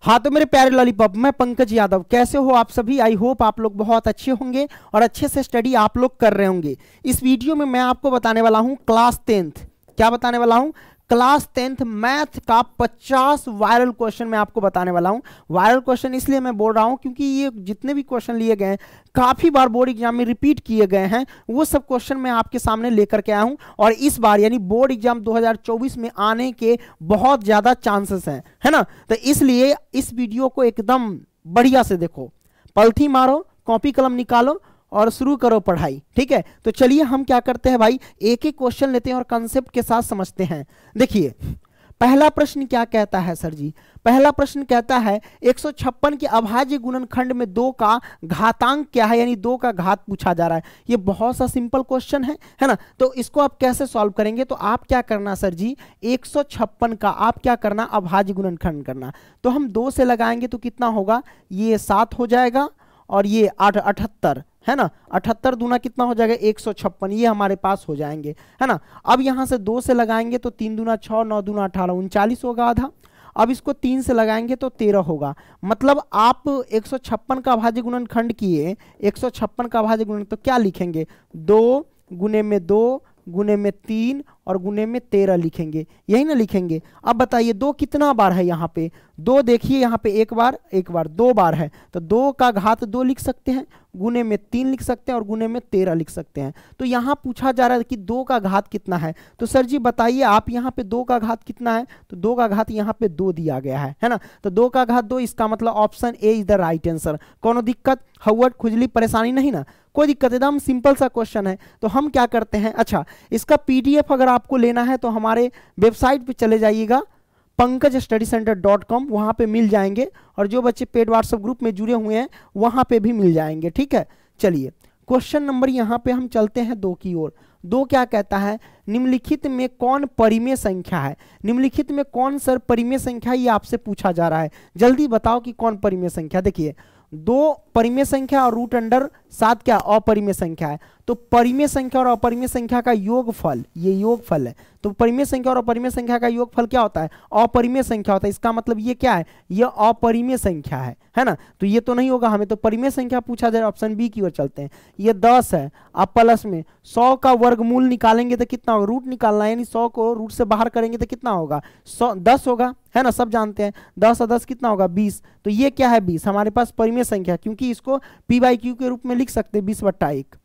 हाँ तो मेरे प्यारे लॉलीपॉप, मैं पंकज यादव, कैसे हो आप सभी? आई होप आप लोग बहुत अच्छे होंगे और अच्छे से स्टडी आप लोग कर रहे होंगे। इस वीडियो में मैं आपको बताने वाला हूँ क्लास 10th, क्या बताने वाला हूँ? क्लास 10th मैथ का 50 वायरल क्वेश्चन मैं आपको बताने वाला हूँ। वायरल क्वेश्चन इसलिए मैं बोल रहा हूँ क्योंकि ये जितने भी क्वेश्चन लिए गए हैं काफ़ी बार बोर्ड एग्जाम में रिपीट किए गए हैं, वो सब क्वेश्चन मैं आपके सामने लेकर के आया हूँ और इस बार यानी बोर्ड एग्जाम 2024 में आने के बहुत ज़्यादा चांसेस हैं, है ना। तो इसलिए इस वीडियो को एकदम बढ़िया से देखो, पलथी मारो, कॉपी कलम निकालो और शुरू करो पढ़ाई, ठीक है। तो चलिए हम क्या करते हैं भाई, एक एक क्वेश्चन लेते हैं और कंसेप्ट के साथ समझते हैं। देखिए पहला प्रश्न क्या कहता है सर जी? पहला प्रश्न कहता है 156 के अभाज्य गुणनखंड में 2 का घातांक क्या है, यानी 2 का घात पूछा जा रहा है। ये बहुत सा सिंपल क्वेश्चन है ना। तो इसको आप कैसे सॉल्व करेंगे? तो आप क्या करना सर जी, 156 का आप क्या करना, अभाज्य गुणनखंड करना। तो हम 2 से लगाएंगे तो कितना होगा, ये 7 हो जाएगा और ये 78 है ना। 78 दूना कितना हो जाएगा, 156, ये हमारे पास हो जाएंगे, है ना। अब यहाँ से 2 से लगाएंगे तो 3 दूना 6, 9 दूना 18, 39 होगा आधा। अब इसको 3 से लगाएंगे तो 13 होगा। मतलब आप 156 का अभाज्य गुणनखंड किए, 156 का अभाज्य गुणन, तो क्या लिखेंगे, 2 गुने में 2 गुने में 3 और गुने में 13 लिखेंगे, यही ना लिखेंगे। अब बताइए 2 कितना बार है यहाँ पे? 2 देखिए यहाँ पे एक बार 2 बार है, तो 2 का घात 2 लिख सकते हैं, गुने में 3 लिख सकते हैं और गुने में 13 लिख सकते हैं। तो यहाँ पूछा जा रहा है कि 2 का घात कितना है। तो सर जी बताइए आप यहाँ पे 2 का घात कितना है? तो 2 का घात यहाँ पे 2 दिया गया है ना। तो 2 का घात 2, इसका मतलब option A is the right answer. कोनो दिक्कत, हवट, खुजली, परेशानी नहीं ना, कोई दिक्कत, एकदम सिंपल सा क्वेश्चन है। तो हम क्या करते हैं, अच्छा इसका पीडीएफ अगर आपको लेना है तो हमारे वेबसाइट पे चले जाइएगा, pankajstudycenter.com, वहां पे मिल जाएंगे और जो बच्चे पेड व्हाट्सएप ग्रुप में जुड़े हुए हैं वहां पे भी मिल जाएंगे, ठीक है। चलिए क्वेश्चन नंबर यहाँ पे हम चलते हैं 2 की ओर। 2 क्या कहता है, निम्नलिखित में कौन परिमेय संख्या है? निम्नलिखित में कौन सर परिमेय संख्या, ये आपसे पूछा जा रहा है। जल्दी बताओ कि कौन परिमेय संख्या। देखिए 2 परिमेय संख्या और √7 क्या अपरिमेय संख्या है। तो परिमेय संख्या और अपरिमेय संख्या का योगफल, ये योगफल है। तो परिमेय संख्या और अपरिमेय संख्या का योगफल क्या होता है, अपरिमेय संख्या होता है। इसका मतलब ये क्या है, ये अपरिमेय संख्या है ना। तो ये तो नहीं होगा, हमें तो परिमेय संख्या पूछा जाए। ऑप्शन बी की ओर चलते हैं। ये 10 है, आप प्लस में 100 का वर्गमूल निकालेंगे तो कितना होगा, रूट निकालना है, यानी 100 को रूट से बाहर करेंगे तो कितना होगा, 10 होगा, है ना। सब जानते हैं 10 और 10 कितना होगा, 20। तो ये क्या है, 20 हमारे पास परिमेय संख्या, क्योंकि इसको p/q के रूप में लिख सकते हैं, 20/1,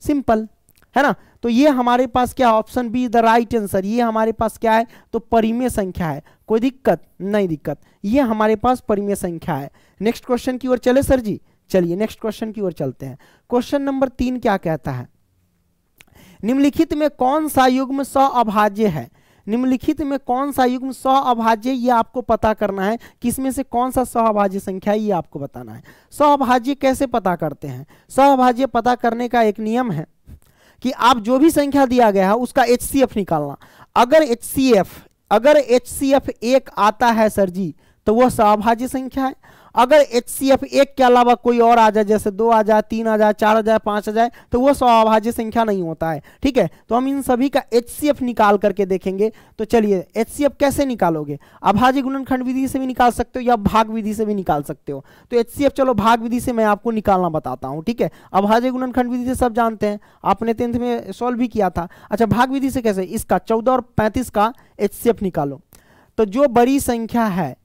सिंपल, है ना। तो ये हमारे पास क्या, option be the right answer. ये हमारे पास क्या है, तो परिमेय संख्या है। कोई दिक्कत नहीं, दिक्कत, ये हमारे पास परिमेय संख्या है। नेक्स्ट क्वेश्चन की ओर चले सर जी, चलिए नेक्स्ट क्वेश्चन की ओर चलते हैं। क्वेश्चन नंबर 3 क्या कहता है, निम्नलिखित में कौन सा युग्म सअभाज्य है? निम्नलिखित में कौन सा युग्म सअभाज्य, ये आपको पता करना है। किसमें से कौन सा सअभाज्य संख्या है, ये आपको बताना है। सअभाज्य कैसे पता करते हैं? सअभाज्य पता करने का एक नियम है कि आप जो भी संख्या दिया गया है उसका HCF निकालना। अगर HCF 1 आता है सर जी तो वह सअभाज्य संख्या है। अगर HCF 1 के अलावा कोई और आ जाए, जैसे 2 आ जाए, 3 आ जाए, 4 आ जाए, 5 आ जाए, तो वो सअभाज्य संख्या नहीं होता है, ठीक है। तो हम इन सभी का HCF निकाल करके देखेंगे। तो चलिए HCF कैसे निकालोगे, अभाज्य गुणनखंड विधि से भी निकाल सकते हो या भाग विधि से भी निकाल सकते हो। तो HCF चलो भाग विधि से मैं आपको निकालना बताता हूँ, ठीक है। अभाज्य गुणनखंड विधि से सब जानते हैं, आपने 10th में सॉल्व भी किया था। अच्छा भाग विधि से कैसे, इसका 14 और 35 का HCF निकालो। तो जो बड़ी संख्या है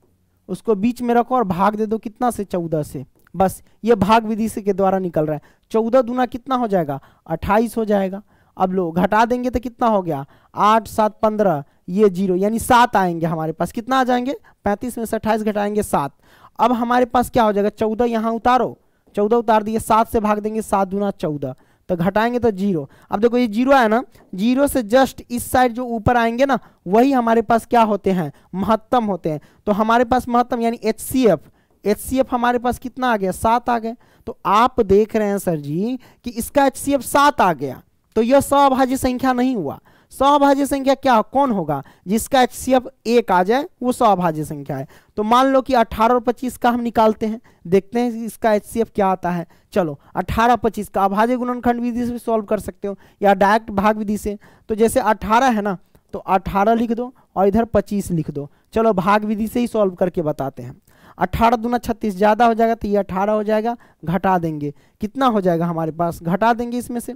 उसको बीच में रखो और भाग दे दो, कितना से, 14 से, बस ये भाग विधि से के द्वारा निकल रहा है। 14 दूना कितना हो जाएगा, 28 हो जाएगा। अब लो घटा देंगे तो कितना हो गया, 8 7 15, ये 0 यानी 7 आएंगे हमारे पास। कितना आ जाएंगे, 35 में से 28 घटाएंगे 7। अब हमारे पास क्या हो जाएगा, 14 यहाँ उतारो, 14 उतार दिए, 7 से भाग देंगे, 7 दूना 14, तो घटाएंगे तो 0। अब देखो ये 0 है ना, 0 से जस्ट इस साइड जो ऊपर आएंगे ना, वही हमारे पास क्या होते हैं, महत्तम होते हैं। तो हमारे पास महत्तम यानी HCF हमारे पास कितना आ गया, 7 आ गए। तो आप देख रहे हैं सर जी कि इसका HCF 7 आ गया, तो यह सअभाज्य संख्या नहीं हुआ। सअभाज्य संख्या क्या, कौन होगा, जिसका HCF 1 आ जाए वो सअभाज्य संख्या है। तो मान लो कि 18 और 25 का हम निकालते हैं, देखते हैं इसका HCF क्या आता है। चलो 18 25 का अभाज्य गुणनखंड विधि से भी सॉल्व कर सकते हो या डायरेक्ट भाग विधि से। तो जैसे 18 है ना, तो 18 लिख दो और इधर 25 लिख दो। चलो भाग विधि से ही सॉल्व करके बताते हैं। 18 दूना 36 ज़्यादा हो जाएगा तो ये 18 हो जाएगा, घटा देंगे कितना हो जाएगा हमारे पास, घटा देंगे इसमें से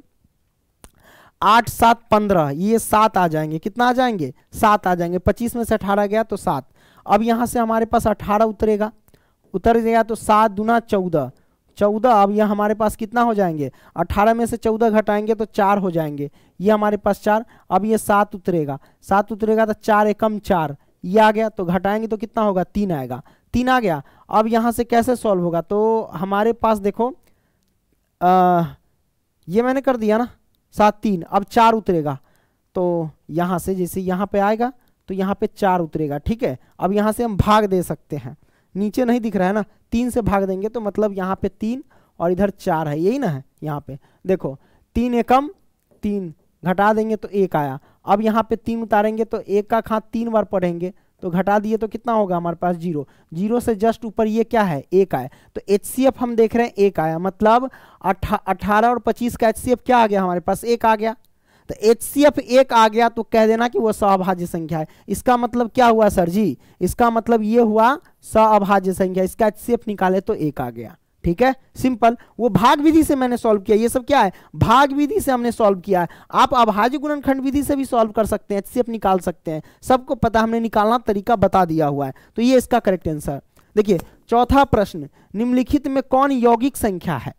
8 7 15, ये 7 आ जाएंगे, कितना आ जाएंगे 7 आ जाएंगे, 25 में से 18 गया तो 7। अब यहाँ से हमारे पास 18 उतरेगा, उतर गया तो 7 दूना 14, 14। अब यह हमारे पास कितना हो जाएंगे, 18 में से 14 घटाएंगे तो 4 हो जाएंगे, ये हमारे पास 4। अब ये 7 उतरेगा, 7 उतरेगा तो 4 एकम 4, ये आ गया, तो घटाएंगे तो कितना होगा 3 आएगा, 3 आ गया। अब यहाँ से कैसे सॉल्व होगा, तो हमारे पास देखो ये मैंने कर दिया ना 7 3, अब 4 उतरेगा, तो यहाँ से जैसे यहाँ पे आएगा तो यहाँ पे 4 उतरेगा, ठीक है। अब यहाँ से हम भाग दे सकते हैं, नीचे नहीं दिख रहा है ना, 3 से भाग देंगे तो मतलब यहाँ पे 3 और इधर 4 है, यही ना है। यहाँ पे देखो 3 एकम 3, घटा देंगे तो 1 आया। अब यहाँ पे 3 उतारेंगे तो 1 का खात 3 बार पढ़ेंगे तो घटा दिए तो कितना होगा हमारे पास 0, 0 से जस्ट ऊपर ये क्या है 1 आया, तो HCF हम देख रहे हैं 1 आया, मतलब 18 और 25 का HCF क्या आ गया हमारे पास 1 आ गया। तो HCF 1 आ गया तो कह देना कि वो सअभाज्य संख्या है। इसका मतलब क्या हुआ सर जी, इसका मतलब ये हुआ सअभाज्य संख्या, इसका HCF निकाले तो 1 आ गया, ठीक है, सिंपल। वो भाग विधि से मैंने सॉल्व किया, ये सब क्या है भाग विधि से हमने सॉल्व किया है। आप अभाज्य गुणनखंड विधि से भी सॉल्व कर सकते हैं, HCF निकाल सकते हैं, सबको पता, हमने निकालना तरीका बता दिया हुआ है। तो ये इसका करेक्ट आंसर। देखिए चौथा प्रश्न, निम्नलिखित में कौन यौगिक संख्या है।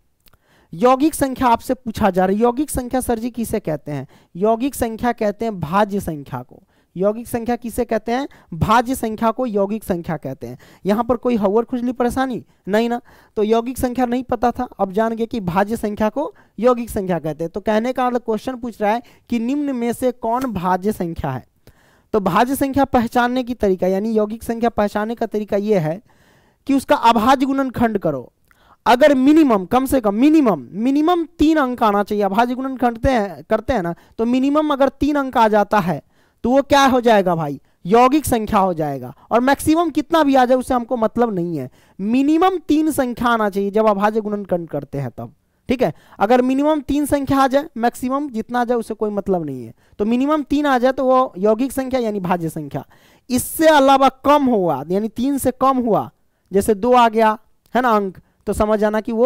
यौगिक संख्या आपसे पूछा जा रहा है। यौगिक संख्या सर जी किसे कहते हैं, यौगिक संख्या कहते हैं भाज्य संख्या को। यौगिक संख्या किसे कहते हैं, भाज्य संख्या को यौगिक संख्या कहते हैं। यहाँ पर कोई हवर खुजली परेशानी नहीं ना, तो यौगिक संख्या नहीं पता था, अब जान गए कि भाज्य संख्या को यौगिक संख्या कहते हैं। तो कहने का मतलब क्वेश्चन पूछ रहा है कि निम्न में से कौन भाज्य संख्या है। तो भाज्य संख्या पहचानने की तरीका, यानी यौगिक संख्या पहचानने का तरीका यह है कि उसका अभाज्य गुणनखंड करो। अगर मिनिमम, कम से कम मिनिमम 3 अंक आना चाहिए, अभाज्य गुणनखंड करते हैं ना, तो मिनिमम अगर 3 अंक आ जाता है तो वो क्या हो जाएगा भाई, यौगिक संख्या हो जाएगा। और मैक्सिमम कितना भी आ जाए उससे हमको मतलब नहीं है, मिनिमम 3 संख्या आना चाहिए जब अभाज्य गुणनखंड करते हैं तब, ठीक है। अगर मिनिमम 3 संख्या आ जाए, मैक्सिमम जितना आ जाए उससे कोई मतलब नहीं है। तो मिनिमम 3 आ जाए तो वो यौगिक संख्या यानी भाज्य संख्या। इससे अलावा कम हुआ, यानी 3 से कम हुआ, जैसे 2 आ गया है ना अंक, तो समझ जाना कि वो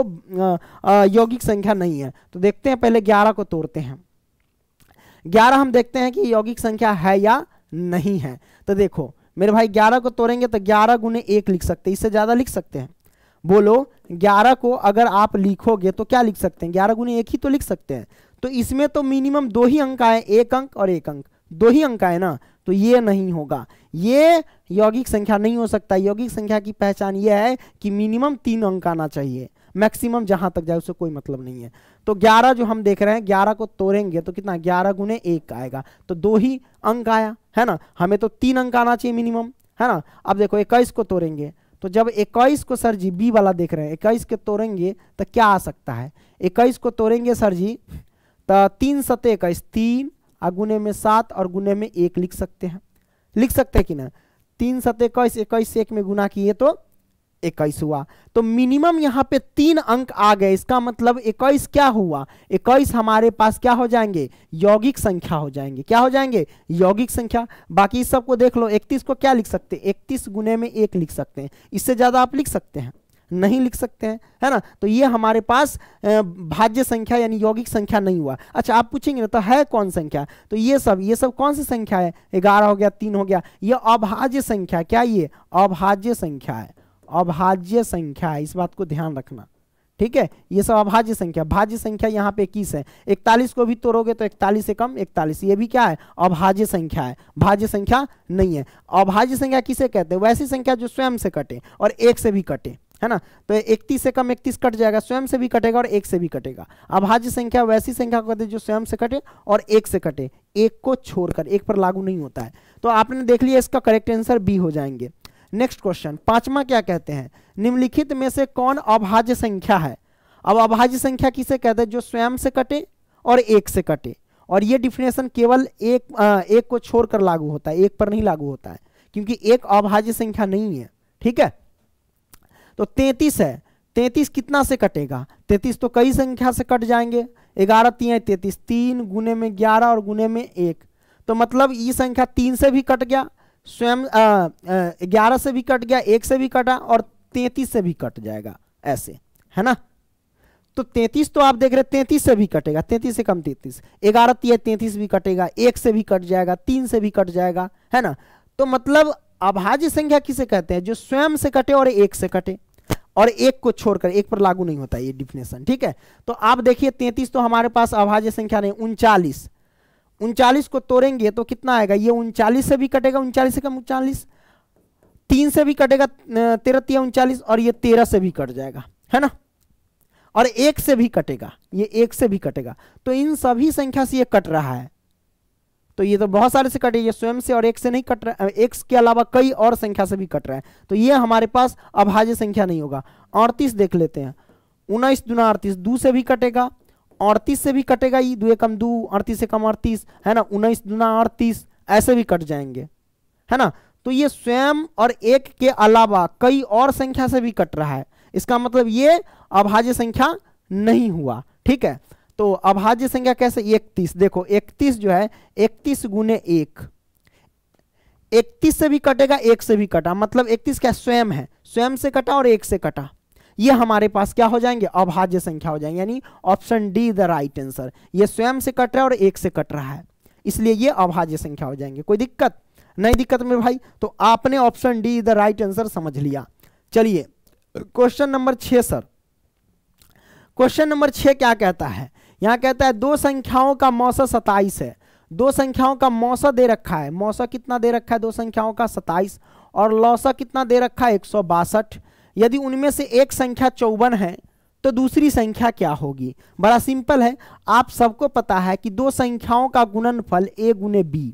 यौगिक संख्या नहीं है। तो देखते हैं, पहले 11 को तोड़ते हैं। 11 हम देखते हैं कि यौगिक संख्या है या नहीं है। तो देखो मेरे भाई 11 को तोड़ेंगे तो 11 गुने 1 लिख सकते हैं, इससे ज्यादा लिख सकते हैं, बोलो 11 को अगर आप लिखोगे तो क्या लिख सकते हैं, 11 गुने 1 ही तो लिख सकते हैं। तो इसमें तो मिनिमम 2 ही अंक आए, 1 अंक और 1 अंक, 2 ही अंक आए ना, तो ये नहीं होगा, ये यौगिक संख्या नहीं हो सकता। यौगिक संख्या की पहचान ये है कि मिनिमम 3 अंक आना चाहिए, मैक्सिमम जहां तक जाए उससे कोई मतलब नहीं है। तो 11 जो हम देख रहे हैं, 11 को तोड़ेंगे तो कितना, 11 गुने 1 आएगा, तो 2 ही अंक आया है ना, हमें तो 3 अंक आना चाहिए मिनिमम, है ना। अब देखो 21 को तोड़ेंगे, तो जब 21 को सर जी बी वाला देख रहे हैं, 21 के तोड़ेंगे तो क्या आ सकता है, 21 को तोड़ेंगे सर जी तो 3 सते 21, 3 और गुने में 7 और गुने में 1 लिख सकते हैं, लिख सकते हैं कि ना। 3 सते 21, 21 से 1 में गुना किए तो 21 हुआ। तो मिनिमम यहाँ पे 3 अंक आ गए, इसका मतलब 21 क्या हुआ, 21 हमारे पास क्या हो जाएंगे, यौगिक संख्या हो जाएंगे। क्या हो जाएंगे, यौगिक संख्या। बाकी सबको देख लो, 31 को क्या लिख सकते हैं, 31 गुने में 1 लिख सकते हैं, इससे ज्यादा आप लिख सकते हैं, नहीं लिख सकते हैं, है ना। तो ये हमारे पास भाज्य संख्या यानी यौगिक संख्या नहीं हुआ। अच्छा आप पूछेंगे ना तो है कौन संख्या, तो ये सब कौन सी संख्या है, 11 हो गया, 3 हो गया, ये अभाज्य संख्या, क्या ये अभाज्य संख्या है, अभाज्य संख्या है, इस बात को ध्यान रखना, ठीक है। ये सब अभाज्य संख्या, भाज्य संख्या यहाँ पे 21 है, 41 को भी तोड़ोगे तो 41 से कम 41, ये भी क्या है, अभाज्य संख्या है, भाज्य संख्या नहीं है। अभाज्य संख्या किसे कहते हैं, वैसी संख्या जो स्वयं से कटे और 1 से भी कटे, है ना। तो 31 से कम 31 कट जाएगा, स्वयं से भी कटेगा और 1 से भी कटेगा। अभाज्य संख्या वैसी संख्या को कहते हैं जो स्वयं से कटे और 1 से कटे, 1 को छोड़कर, 1 पर लागू नहीं होता है। तो आपने देख लिया, इसका करेक्ट आंसर बी हो जाएंगे। नेक्स्ट क्वेश्चन, 5वां क्या कहते हैं, निम्नलिखित में से कौन अभाज्य संख्या है। अब अभाज्य संख्या किसे कहते हैं, जो स्वयं से कटे और 1 से कटे, और ये डिफिनेशन केवल एक को छोड़कर लागू होता है, 1 पर नहीं लागू होता है, क्योंकि 1 अभाज्य संख्या नहीं है, ठीक है। तो 33 है, 33 कितना से कटेगा, 33 तो कई संख्या से कट जाएंगे, 11 3 33, 3 गुने में 11 और गुने में 1, तो मतलब ये संख्या 3 से भी कट गया, स्वयं 11 से भी कट गया, 1 से भी कटा और 33 से भी कट जाएगा ऐसे, है ना। तो 33 तो आप देख रहे 33 से भी कटेगा, 33 से कम 33, 11 तिया 33 भी कटेगा, 1 से भी कट जाएगा, 3 से भी कट जाएगा, है ना। तो मतलब अभाज्य संख्या किसे कहते हैं, जो स्वयं से कटे और 1 से कटे, और 1 को छोड़कर, 1 पर लागू नहीं होता ये डिफिनेशन, ठीक है। तो आप देखिए 33 तो हमारे पास अभाज्य संख्या नहीं, 39, 39 को तोड़ेंगे तो कितना आएगा, ये 39 से भी कटेगा, 39 से कम 39, 3 से भी कटेगा 13 तिया 39, और ये 13 से भी कट जाएगा, है ना, और 1 से भी कटेगा, ये 1 से भी कटेगा। तो इन सभी संख्या से ये कट रहा है, तो ये तो बहुत सारे से कटे, ये स्वयं से और 1 से नहीं कट रहा है, 1 के अलावा कई और संख्या से भी कट रहा है, तो ये हमारे पास अभाज्य संख्या नहीं होगा। 38 देख लेते हैं, 19 दूना 38, 2 से भी कटेगा, 38 से भी कटेगा, ये 2 कम 2, 38 से कम 38, है ना, 19 दूना 38, ऐसे भी कट जाएंगे, है ना। तो ये स्वयं और 1 के अलावा कई और संख्या से भी कट रहा है, इसका मतलब ये अभाज्य संख्या नहीं हुआ, ठीक है। तो अभाज्य संख्या कैसे, 31, देखो 31 जो है 31 गुने 1, 31 से भी कटेगा, 1 से भी कटा, मतलब 31 क्या स्वयं है, स्वयं से कटा और 1 से कटा, ये हमारे पास क्या हो जाएंगे, अभाज्य संख्या हो जाएंगे, यानी option D the right answer. ये स्वयं से कट रहा है और 1 से कट रहा है, इसलिए ये अभाज्य संख्या हो जाएंगे। कोई दिक्कत नहीं, दिक्कत में भाई, तो आपने option D the right answer समझ लिया। चलिए question number 6 sir, question number 6 क्या कहता है, यहां कहता है दो संख्याओं का मौसा 27 है, दो संख्याओं का मौसा दे रखा है, मौसा कितना दे रखा है दो संख्याओं का 27, और लौसा कितना दे रखा है 162। यदि उनमें से एक संख्या 54 है तो दूसरी संख्या क्या होगी। बड़ा सिंपल है, आप सबको पता है कि दो संख्याओं का गुणनफल a गुने b,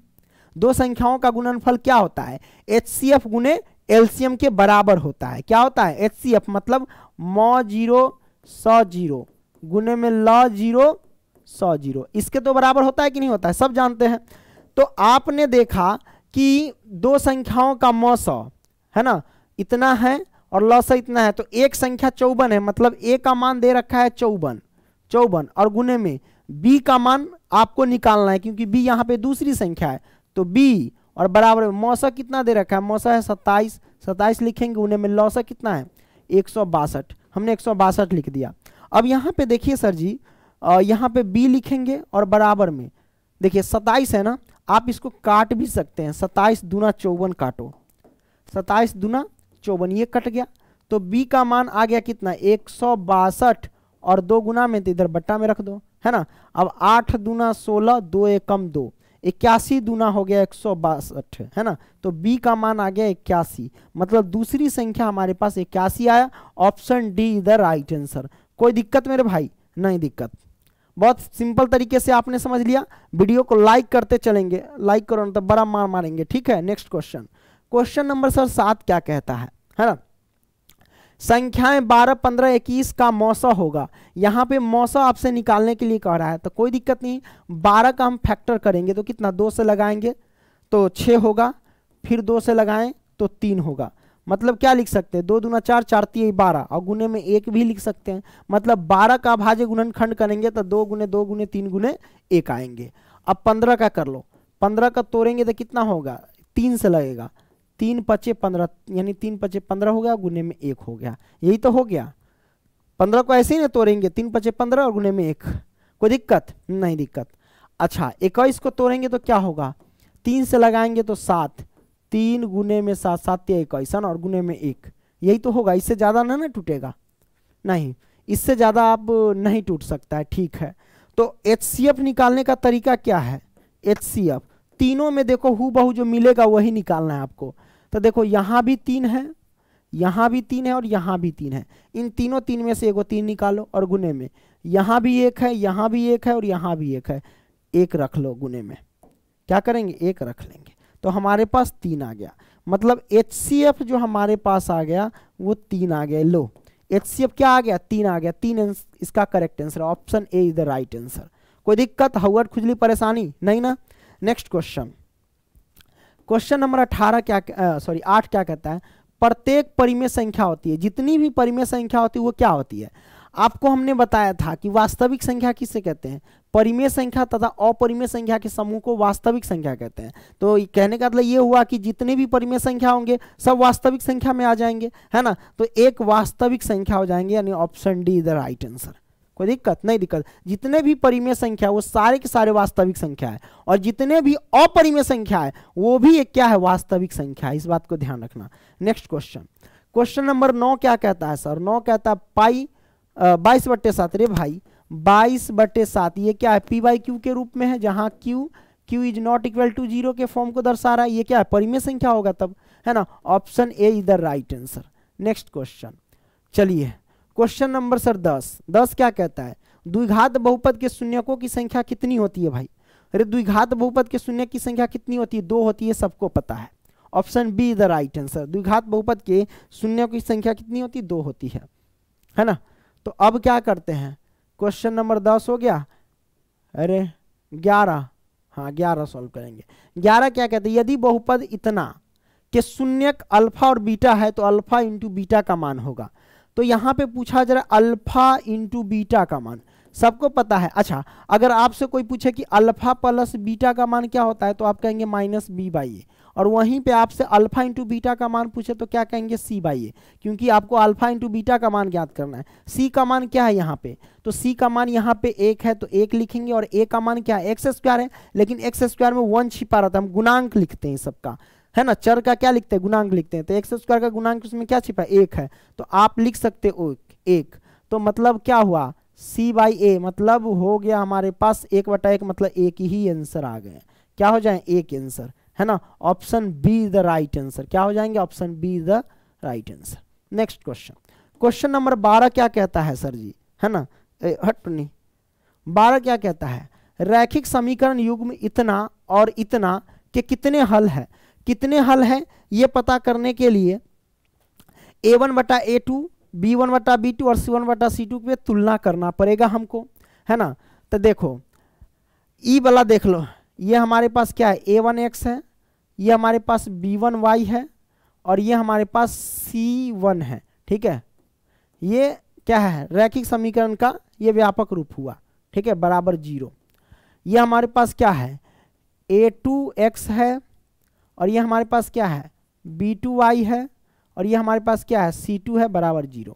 दो संख्याओं का गुणनफल क्या होता है, HCF गुने एलसीएम के बराबर होता है। क्या होता है, HCF मतलब मौ 0 100 0 गुने में लॉ 0 100 0, इसके तो बराबर होता है कि नहीं होता है, सब जानते हैं। तो आपने देखा कि दो संख्याओं का मौ 100 है ना, इतना है और लॉ 100 इतना है, तो एक संख्या 54 है, मतलब a का मान दे रखा है 54 और गुने में b का मान आपको निकालना है, क्योंकि b यहाँ पे दूसरी संख्या है, तो b और बराबर में मौसा कितना दे रखा है, मौसा है 27 लिखेंगे, गुने में लौसा कितना है 162, हमने 162 लिख दिया। अब यहाँ पे देखिए सर जी, यहाँ पे b लिखेंगे और बराबर में देखिए 27 है ना, आप इसको काट भी सकते हैं, 27 दूना 54 काटो, 27 दूना 54, ये कट गया, तो b का मान आ गया कितना 162, और 2 गुना में तो इधर बट्टा में रख दो, है ना। अब 8 दूना 16, 2 एकम 2, 81 दूना हो गया 162, है ना, तो b का मान आ गया 81, मतलब दूसरी संख्या हमारे पास 81 आया, option D the right answer. कोई दिक्कत मेरे भाई, नहीं दिक्कत, बहुत सिंपल तरीके से आपने समझ लिया। वीडियो को लाइक करते चलेंगे, लाइक करो ना तो बड़ा मार मारेंगे, ठीक है। Next question, question number sir 7 क्या कहता है ना, संख्याएं 12 15 21 का मौसा होगा। यहाँ पे मौसा आपसे निकालने के लिए कह रहा है, तो कोई दिक्कत नहीं, 12 का हम फैक्टर करेंगे तो कितना 2 से लगाएंगे तो 6 होगा, फिर 2 से लगाएं तो 3 होगा, मतलब क्या लिख सकते हैं 2 दूना 4, 4 3 12, और गुने में 1 भी लिख सकते हैं, मतलब 12 का भाज्य गुणनखंड करेंगे तो 2 गुने 2 गुने 3 गुने 1 आएंगे। अब 15 का कर लो, 15 का तोड़ेंगे तो कितना होगा, 3 से लगेगा, 3 पचे 15, यानी 3 पचे 15 हो गया, गुने में 1 हो गया, यही तो हो गया। 15 को ऐसे ही ना तोड़ेंगे, 3 पचे 15 और गुने में 1, कोई दिक्कत नहीं, दिक्कत। अच्छा 21 को तोड़ेंगे तो क्या होगा, 3 से लगाएंगे तो 7, 3 गुने में 7, 7 21 और गुने में 1, यही तो होगा, इससे ज़्यादा ना टूटेगा, नहीं इससे ज़्यादा आप नहीं टूट सकता है, ठीक है। तो HCF निकालने का तरीका क्या है, HCF तीनों में देखो हूबहू जो मिलेगा वही निकालना है आपको। तो देखो यहाँ भी 3 है, यहाँ भी 3 है और यहाँ भी 3 है, इन तीनों 3 में से एगो 3 निकालो, और गुने में यहाँ भी 1 है, यहाँ भी 1 है और यहाँ भी 1 है, 1 रख लो, गुने में क्या करेंगे 1 रख लेंगे, तो हमारे पास 3 आ गया, मतलब HCF जो हमारे पास आ गया वो 3 आ गया। लो HCF क्या आ गया, 3 आ गया, 3 इसका correct answer, option A is the right answer. कोई दिक्कत, हवट खुजली परेशानी नहीं ना। नेक्स्ट क्वेश्चन, क्वेश्चन नंबर 8 क्या कहता है, प्रत्येक परिमेय संख्या होती है, जितनी भी परिमेय संख्या होती है वो क्या होती है, आपको हमने बताया था कि वास्तविक संख्या किसे कहते हैं, परिमेय संख्या तथा अपरिमेय संख्या के समूह को वास्तविक संख्या कहते हैं। तो कहने का मतलब ये हुआ कि जितने भी परिमेय संख्या होंगे सब वास्तविक संख्या में आ जाएंगे, है ना। तो एक वास्तविक संख्या हो जाएंगे, यानी option D is the right answer. कोई दिक्कत नहीं, दिक्कत जितने भी परिमेय संख्या वो सारे के सारे वास्तविक संख्या है, और जितने भी अपरिमेय संख्या है वो भी एक क्या है, वास्तविक संख्या है। इस बात को ध्यान रखना। नेक्स्ट क्वेश्चन, क्वेश्चन नंबर 9 क्या कहता है सर, 9 कहता है पाई 22/7। रे भाई 22/7 ये क्या है, p/q के रूप में है, जहां q is not equal to 0 के फॉर्म को दर्शा रहा है। ये क्या है, परिमेय संख्या होगा तब, है ना। Option A is the right answer. Next question, चलिए क्वेश्चन नंबर सर 10 क्या कहता है, द्विघात बहुपद के शून्यकों की संख्या कितनी होती है भाई। अरे द्विघात बहुपद के शून्य की संख्या कितनी होती है, 2 होती है, सबको पता है। Option be the right answer. द्विघात बहुपद के शून्यों की संख्या कितनी होती है, 2 होती है ना। तो अब क्या करते हैं, क्वेश्चन नंबर 10 हो गया। अरे 11, हाँ 11 सॉल्व करेंगे। 11 क्या कहते हैं, यदि बहुपद इतना कि शून्यक अल्फा और बीटा है तो अल्फा इंटू बीटा का मान होगा। तो यहाँ पे पूछा जरा अल्फा इंटू बीटा का मान, सबको पता है। अच्छा, अगर आपसे कोई पूछे कि अल्फा प्लस बीटा का मान क्या होता है तो आप कहेंगे -b/a, और वहीं पे आपसे अल्फा इंटू बीटा का मान पूछे तो क्या कहेंगे, c/a, क्योंकि आपको अल्फा इंटू बीटा का मान ज्ञात करना है। c का मान क्या है यहाँ पे, तो c का मान यहाँ पे 1 है तो 1 लिखेंगे, और a का मान क्या है, x² है, लेकिन x² में 1 छिपा रहता है, हम गुणांक लिखते हैं सबका, है ना। चर का क्या लिखते हैं, गुणांक लिखते हैं, तो x² का गुणांक उसमें क्या छिपा है, 1 है, तो आप लिख सकते हो 1। तो मतलब क्या हुआ, c/a, मतलब हो गया हमारे पास 1/1, मतलब एक ही आंसर आ गए। क्या हो जाए, एक आंसर, है ना। Option be the right answer. क्या हो जाएंगे, option be the right answer. Next question, question number 12 क्या कहता है सर जी, है ना। हट नहीं, 12 क्या कहता है, रैखिक समीकरण युग्म इतना और इतना के कितने हल है। कितने हल है ये पता करने के लिए a1/a2, b1/b2 और c1/c2 पे तुलना करना पड़ेगा हमको, है ना। तो देखो ई वाला देख लो, ये हमारे पास क्या है, a1x है, ये हमारे पास b1y है, और ये हमारे पास c1 है, ठीक है। ये क्या है, रैखिक समीकरण का ये व्यापक रूप हुआ, ठीक है, बराबर 0। ये हमारे पास क्या है, a2x है, और ये हमारे पास क्या है, b2y है, और ये हमारे पास क्या है, c2 है, बराबर 0।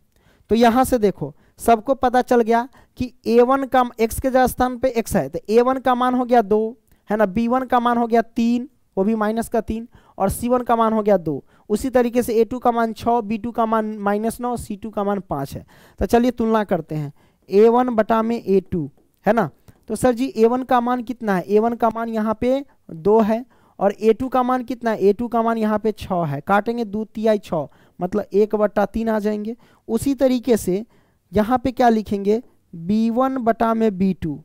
तो यहाँ से देखो सबको पता चल गया कि a1 का x के स्थान पे x है, तो a1 का मान हो गया 2, है ना, b1 का मान हो गया 3, वो भी -3, और c1 का मान हो गया 2। उसी तरीके से a2 का मान 6, b2 का मान -9, c2 का मान 5 है। तो चलिए तुलना करते हैं, a1/a2, है ना। तो सर जी a1 का मान कितना है, a1 का मान यहाँ पे 2 है, और a2 का मान कितना है, a2 का मान यहाँ पे 6 है, काटेंगे 2 तिहाई 6, मतलब 1/3 आ जाएंगे। उसी तरीके से यहाँ पे क्या लिखेंगे, b1/b2,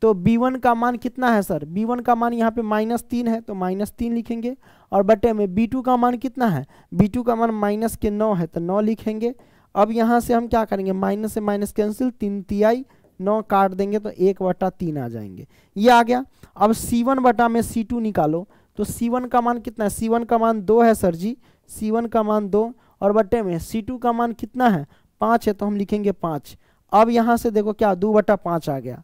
तो b1 का मान कितना है सर, b1 का मान यहाँ पे -3 है, तो -3 लिखेंगे, और बटे में b2 का मान कितना है, b2 का मान -9 है, तो 9 लिखेंगे। अब यहाँ से हम क्या करेंगे, माइनस से माइनस कैंसिल, 3 तिहाई 9 काट देंगे तो 1/3 आ जाएंगे, ये आ गया। अब c1/c2 निकालो, तो c1 का मान कितना है, c1 का मान 2 है सर जी, c1 का मान 2, और बटे में c2 का मान कितना है, 5 है, तो हम लिखेंगे 5। अब यहाँ से देखो क्या 2/5 आ गया।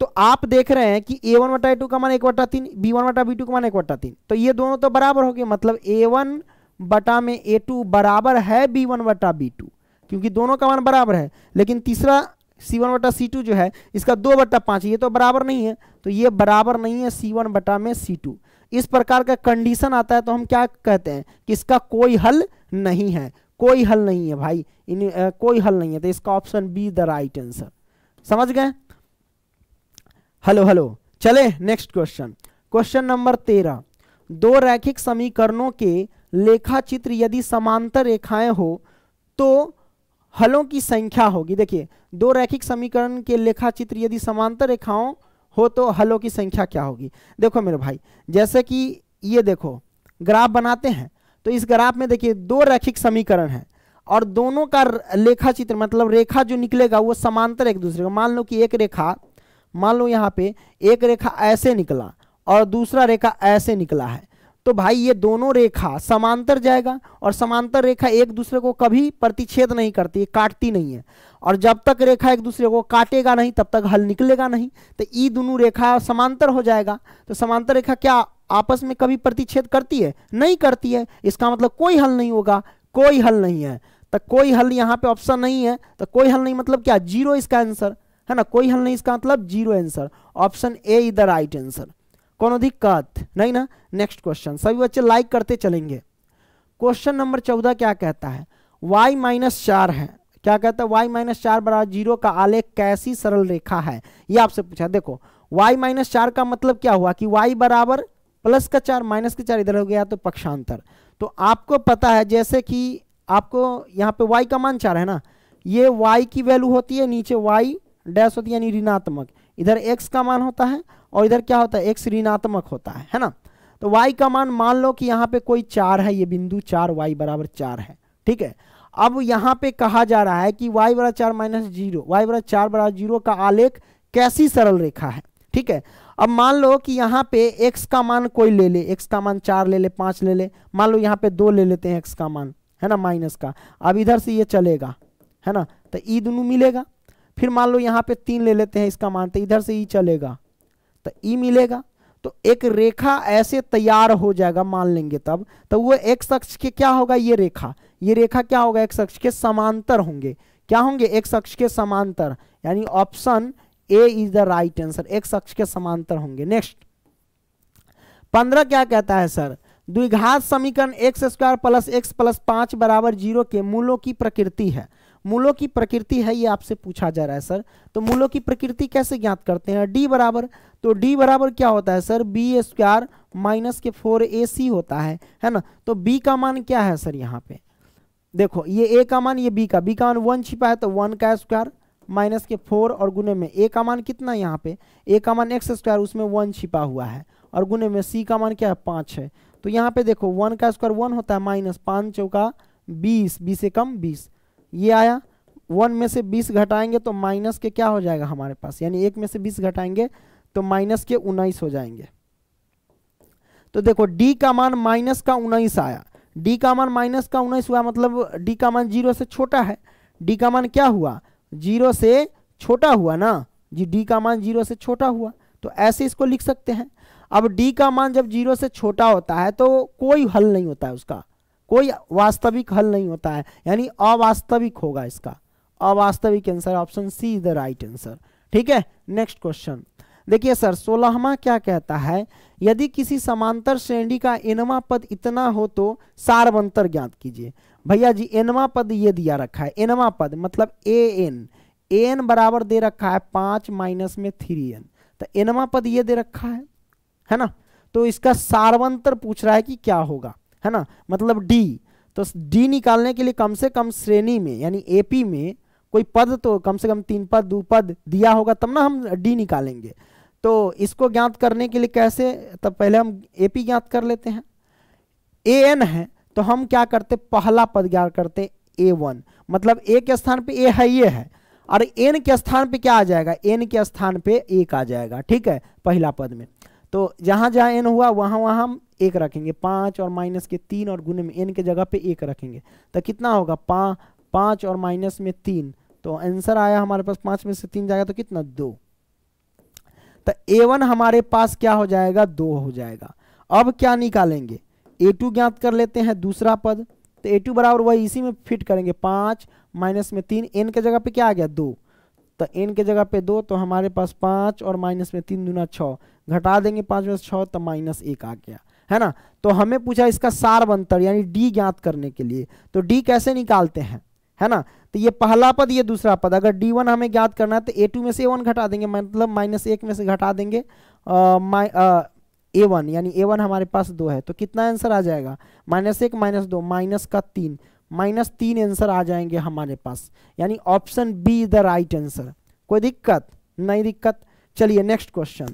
तो आप देख रहे हैं कि a1/a2 का मान 1/3, b1/b2 का मान 1/3, तो ये दोनों तो बराबर हो गए, मतलब a1/a2 बराबर है b1/b2, क्योंकि दोनों का मान बराबर है। लेकिन तीसरा c1/c2 जो है इसका 2/5, ये तो बराबर नहीं है, तो ये बराबर नहीं है c1/c2। इस प्रकार का कंडीशन आता है तो हम क्या कहते हैं कि इसका कोई हल नहीं है, कोई हल नहीं है भाई, कोई हल नहीं है। तो इसका option be the right answer. समझ गए, हेलो हेलो। चले नेक्स्ट क्वेश्चन, क्वेश्चन नंबर 13, दो रैखिक समीकरणों के लेखा चित्र यदि समांतर रेखाएं हो तो हलों की संख्या होगी। देखिए दो रैखिक समीकरण के लेखा चित्र यदि समांतर रेखाओं हो तो हलों की संख्या क्या होगी। देखो मेरे भाई, जैसे कि ये देखो ग्राफ बनाते हैं, तो इस ग्राफ में देखिए दो रैखिक समीकरण हैं और दोनों का लेखा चित्र मतलब रेखा जो निकलेगा वो समांतर एक दूसरे को। मान लो कि एक रेखा, मान लो यहाँ पे एक रेखा ऐसे निकला और दूसरा रेखा ऐसे निकला है, तो भाई ये दोनों रेखा समांतर जाएगा और समांतर रेखा एक दूसरे को कभी प्रतिच्छेद नहीं करती, काटती नहीं है। और जब तक रेखा एक दूसरे को काटेगा नहीं तब तक हल निकलेगा नहीं। तो ई दोनों रेखा समांतर हो जाएगा। तो समांतर रेखा क्या आपस में कभी प्रतिच्छेद करती है? नहीं करती है। इसका मतलब कोई हल नहीं होगा, कोई हल नहीं है। तो कोई हल यहाँ पे ऑप्शन नहीं है, तो कोई हल नहीं मतलब क्या? जीरो इसका आंसर है ना। कोई हल नहीं इसका मतलब zero answer. Option A is the right answer. कोनो दिक्कत नहीं ना। नेक्स्ट क्वेश्चन, सभी बच्चे लाइक करते चलेंगे। क्वेश्चन नंबर 14 क्या कहता है? y-4 है। क्या कहता है? y-4 बराबर 0 का आलेख कैसी सरल रेखा है? ये आपसे पूछा। देखो y-4 का मतलब क्या हुआ कि y बराबर प्लस का 4 माइनस का 4 इधर हो गया तो पक्षांतर। तो आपको पता है जैसे कि आपको यहाँ पे y का मान 4 है ना, ये y की वैल्यू होती है, नीचे y डैश होती है यानी ऋणात्मक, इधर x का मान होता है और इधर क्या होता है? x ऋणात्मक होता है ना। तो y का मान मान लो कि यहाँ पे कोई 4 है, ये बिंदु 4 y बराबर 4 है, ठीक है। अब यहाँ पे कहा जा रहा है कि y बराबर 4 माइनस 0, y बराबर 4 बराबर 0 का आलेख कैसी सरल रेखा है, ठीक है। अब मान लो कि यहाँ पे x का मान कोई ले ले, x का मान 4 ले ले, 5 ले ले, मान लो यहाँ पे 2 ले लेते हैं x का मान, है ना, माइनस का। अब इधर से ये चलेगा, है ना, तो ई दोनों मिलेगा। फिर मान लो यहाँ पे 3 ले लेते हैं इसका मान, तो इधर से ई चलेगा तो ई मिलेगा। तो एक रेखा ऐसे तैयार हो जाएगा, मान लेंगे तब, तो वो x अक्ष के क्या होगा? ये रेखा क्या होगा? x अक्ष के समांतर होंगे। क्या होंगे? x अक्ष के समांतर, यानी option A is the right answer, x अक्ष के समांतर होंगे। नेक्स्ट 15 क्या कहता है सर? द्विघात समीकरण x² प्लस x प्लस 5 बराबर 0 के मूलों की प्रकृति है। मूलों की प्रकृति है, ये आपसे पूछा जा रहा है सर। तो मूलों की प्रकृति कैसे ज्ञात करते हैं? d बराबर, तो d बराबर क्या होता है सर? b² माइनस के 4ac होता है ना। तो b का मान क्या है सर? यहाँ पे देखो ये a का मान, ये b का मान 1 छिपा है, तो 1 का स्क्वायर माइनस के 4 और गुने में a का मान कितना? यहाँ पे a का मान x², उसमें 1 छिपा हुआ है, और गुने में c का मान क्या है? 5 है। तो यहाँ पे देखो 1 का स्क्वायर 1 होता है, माइनस 5 चौका 20, 20 से कम 20, ये आया। 1 में से 20 घटाएंगे तो माइनस के क्या हो जाएगा हमारे पास? यानी 1 में से 20 घटाएंगे तो माइनस के 19 हो जाएंगे। तो देखो d का मान माइनस का 19 आया, d का मान माइनस का 19 हुआ, मतलब d का मान 0 से छोटा है। d का मान क्या हुआ? 0 से छोटा हुआ ना जी, d का मान 0 से छोटा हुआ, तो ऐसे इसको लिख सकते हैं। अब d का मान जब 0 से छोटा होता है तो कोई हल नहीं होता है, उसका कोई वास्तविक हल नहीं होता है, यानी अवास्तविक होगा इसका, अवास्तविक answer. Option C is the right answer, ठीक है। नेक्स्ट क्वेश्चन देखिए सर, 16वां क्या कहता है? यदि किसी समांतर श्रेणी का nवां पद इतना हो तो सारवंतर ज्ञात कीजिए। भैया जी nवां पद ये दिया रखा है, nवां पद मतलब an बराबर दे रखा है 5 माइनस में 3n, तो nवां पद ये दे रखा है ना। तो इसका सारवंतर पूछ रहा है कि क्या होगा, है ना, मतलब d। तो d निकालने के लिए कम से कम श्रेणी में यानी AP में कोई पद तो कम से कम 3 पद 2 पद दिया होगा, तब ना हम d निकालेंगे। तो इसको ज्ञात करने के लिए कैसे? तब पहले हम AP ज्ञात कर लेते हैं। an है तो हम क्या करते? पहला पद ज्ञात करते a1, मतलब a के स्थान पे a है, ये है, और n के स्थान पे क्या आ जाएगा? n के स्थान पे 1 आ जाएगा, ठीक है, पहला पद में। तो जहां जहां n हुआ वहां वहां हम 1 रखेंगे, 5 और माइनस के 3 और गुने में n के जगह पे 1 रखेंगे, तो कितना होगा? 5 और माइनस में 3, तो आंसर आया हमारे पास 5 में से 3 जाएगा तो कितना? 2। तो a1 हमारे पास क्या हो जाएगा? 2 हो जाएगा। अब क्या निकालेंगे? a2 ज्ञात कर लेते हैं, दूसरा पद। तो a2 बराबर वही इसी में फिट करेंगे, 5 माइनस में 3, n के जगह पे क्या आ गया? 2, तो n के जगह पे 2, तो हमारे पास 5 और माइनस में 3 दूना 6, घटा देंगे 5 में से 6 तो -1 आ गया, है ना। तो हमें पूछा इसका सारवंतर यानी d ज्ञात करने के लिए, तो d कैसे निकालते हैं, है ना। तो ये पहला पद ये दूसरा पद, अगर d1 हमें ज्ञात करना है तो a2 में से a1 घटा देंगे, मतलब -1 में से घटा देंगे a1, यानी a1 हमारे पास 2 है, तो कितना आंसर आ जाएगा? -1 -2 माइनस का 3, -3 आंसर आ जाएंगे हमारे पास, यानी option be the right answer. कोई दिक्कत? नहीं दिक्कत। चलिए next question,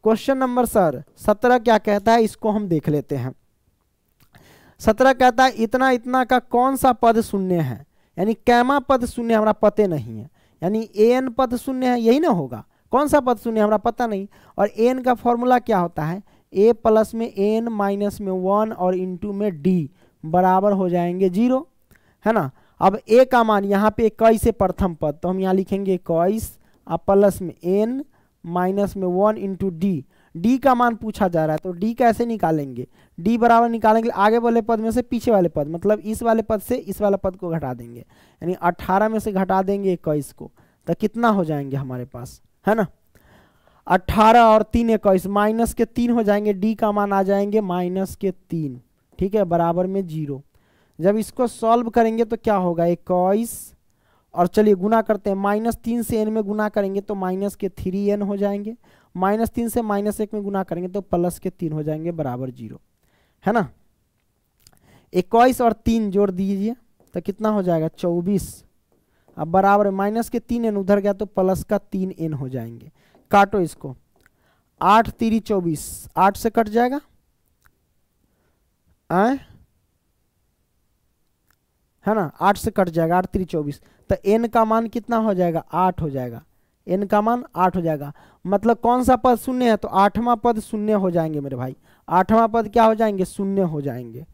question number sir 17 क्या कहता है, इसको हम देख लेते हैं। 17 कहता है इतना इतना का कौन सा पद शून्य है, यानी कैमा पद शून्य हमारा पते नहीं है, यानी an पद शून्य है, यही ना होगा। कौन सा पद शून्य हमारा पता नहीं, और an का फॉर्मूला क्या होता है? a प्लस में n माइनस में 1 और इंटू में d बराबर हो जाएंगे 0, है ना। अब ए का मान यहाँ पे 21 है प्रथम पद, तो हम यहाँ लिखेंगे 21 अब प्लस में n माइनस में 1 इंटू डी। डी का मान पूछा जा रहा है तो डी कैसे निकालेंगे, डी बराबर निकालेंगे आगे वाले पद में से पीछे वाले पद, मतलब इस वाले पद से इस वाले पद को घटा देंगे, यानी 18 में से घटा देंगे 21 को, तो कितना हो जाएंगे हमारे पास, है ना 18 और 3 21, माइनस के 3 हो जाएंगे, डी का मान आ जाएंगे माइनस के 3, ठीक है, बराबर में 0। जब इसको सॉल्व करेंगे तो क्या होगा 21, और चलिए गुना करते हैं, -3 से n में गुना करेंगे तो माइनस के 3n हो जाएंगे, -3 से -1 में गुना करेंगे तो प्लस के 3 हो जाएंगे बराबर 0, है ना। 21 और 3 जोड़ दीजिए तो कितना हो जाएगा 24, अब बराबर माइनस के 3n उधर गया तो प्लस का 3n हो जाएंगे। काटो इसको, 8 3 24, 8 से कट जाएगा, है ना, 8 से कट जाएगा, 8 3 24, तो n का मान कितना हो जाएगा 8 हो जाएगा, n का मान 8 हो जाएगा। मतलब कौन सा पद शून्य है, तो 8वां पद शून्य हो जाएंगे मेरे भाई, 8वां पद क्या हो जाएंगे शून्य हो जाएंगे,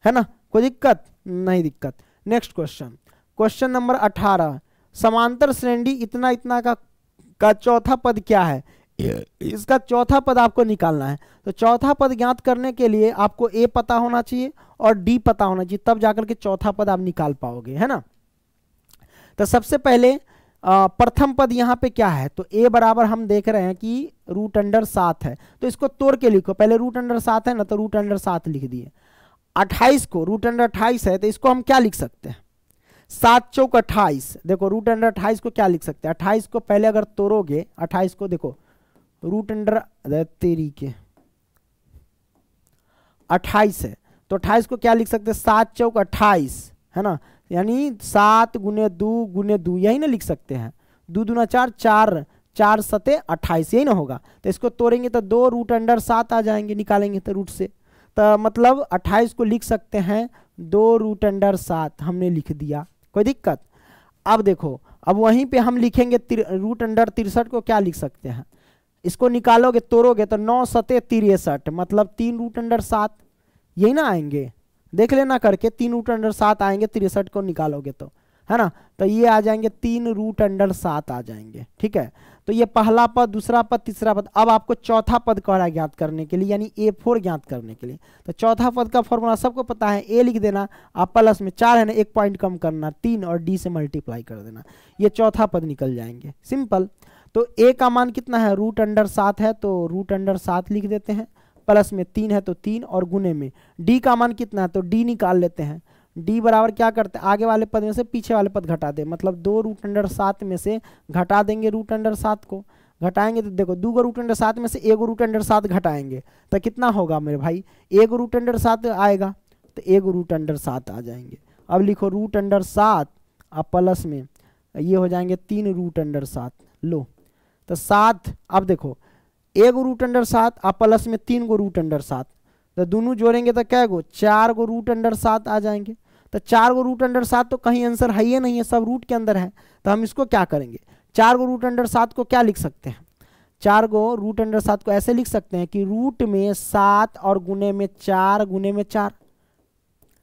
है ना, कोई दिक्कत नहीं दिक्कत। नेक्स्ट क्वेश्चन, क्वेश्चन नंबर 18, समांतर श्रेणी इतना इतना का चौथा पद क्या है, इसका चौथा पद आपको निकालना है। तो चौथा पद ज्ञात करने के लिए आपको ए पता होना चाहिए और डी पता होना चाहिए, तब जाकर के चौथा पद आप निकाल पाओगे, है ना। तो सबसे पहले प्रथम पद यहाँ पे क्या है, तो ए बराबर हम देख रहे हैं कि √7 है, तो इसको तोड़ के लिखो, पहले √7 है ना, तो √7 लिख दिए। 28 को √28 है तो इसको हम क्या लिख सकते हैं 7 चौक 28, देखो √28 को क्या लिख सकते हैं, 28 को पहले अगर तोड़ोगे, 28 को देखो तेरी के 28 है तो 28 को क्या लिख सकते हैं 7 चौक 28, है ना, यानी 7 गुने 2 यही ना लिख सकते हैं, 2 दूना 4, 4 4 सते 28, यही ना होगा। तो इसको तोड़ेंगे तो 2 √7 आ जाएंगे, निकालेंगे तो रूट से, तो मतलब 28 को लिख सकते हैं 2 √7, हमने लिख दिया, कोई दिक्कत। अब देखो, अब वहीं पे हम लिखेंगे √63 को क्या लिख सकते हैं, इसको निकालोगे तोड़ोगे तो 9 सते 63, मतलब 3 √7, यही ना आएंगे, देख लेना करके 3 √7 आएंगे, 63 को निकालोगे तो, है ना, तो ये आ जाएंगे 3 √7 आ जाएंगे, ठीक है। तो ये पहला पद, दूसरा पद, तीसरा पद। अब आपको चौथा पद कह रहा है ज्ञात करने के लिए, यानी A4 ज्ञात करने के लिए। तो चौथा पद का फॉर्मूला सबको पता है, ए लिख देना, आप प्लस में 4 है ना, 1 पॉइंट कम करना, 3 और डी से मल्टीप्लाई कर देना, ये चौथा पद निकल जाएंगे, सिंपल। तो ए का मान कितना है √7 है तो √7 लिख देते हैं, प्लस में 3 है तो 3 और गुने में डी का मान कितना है तो डी निकाल लेते हैं। डी बराबर क्या करते हैं, आगे वाले पद में से पीछे वाले पद घटा दे, मतलब 2 √7 में से घटा देंगे √7 को, घटाएंगे तो देखो 2 √7 में से 1 √7 घटाएंगे तो कितना होगा मेरे भाई 1 √7 आएगा, तो 1 √7 आ जाएंगे। अब लिखो √7 अब प्लस में ये हो जाएंगे 3 √7, लो तो 7, अब देखो 1 √7 अब प्लस में 3 √7, तो दोनों जोड़ेंगे तो क्या गो 4 √7 आ जाएंगे। तो 4 √7 तो कहीं आंसर है ही नहीं है, सब रूट के अंदर है, तो हम इसको क्या करेंगे 4 √7 को क्या लिख सकते हैं, 4 √7 को ऐसे लिख सकते हैं कि रूट में 7 और गुने में 4 गुने में 4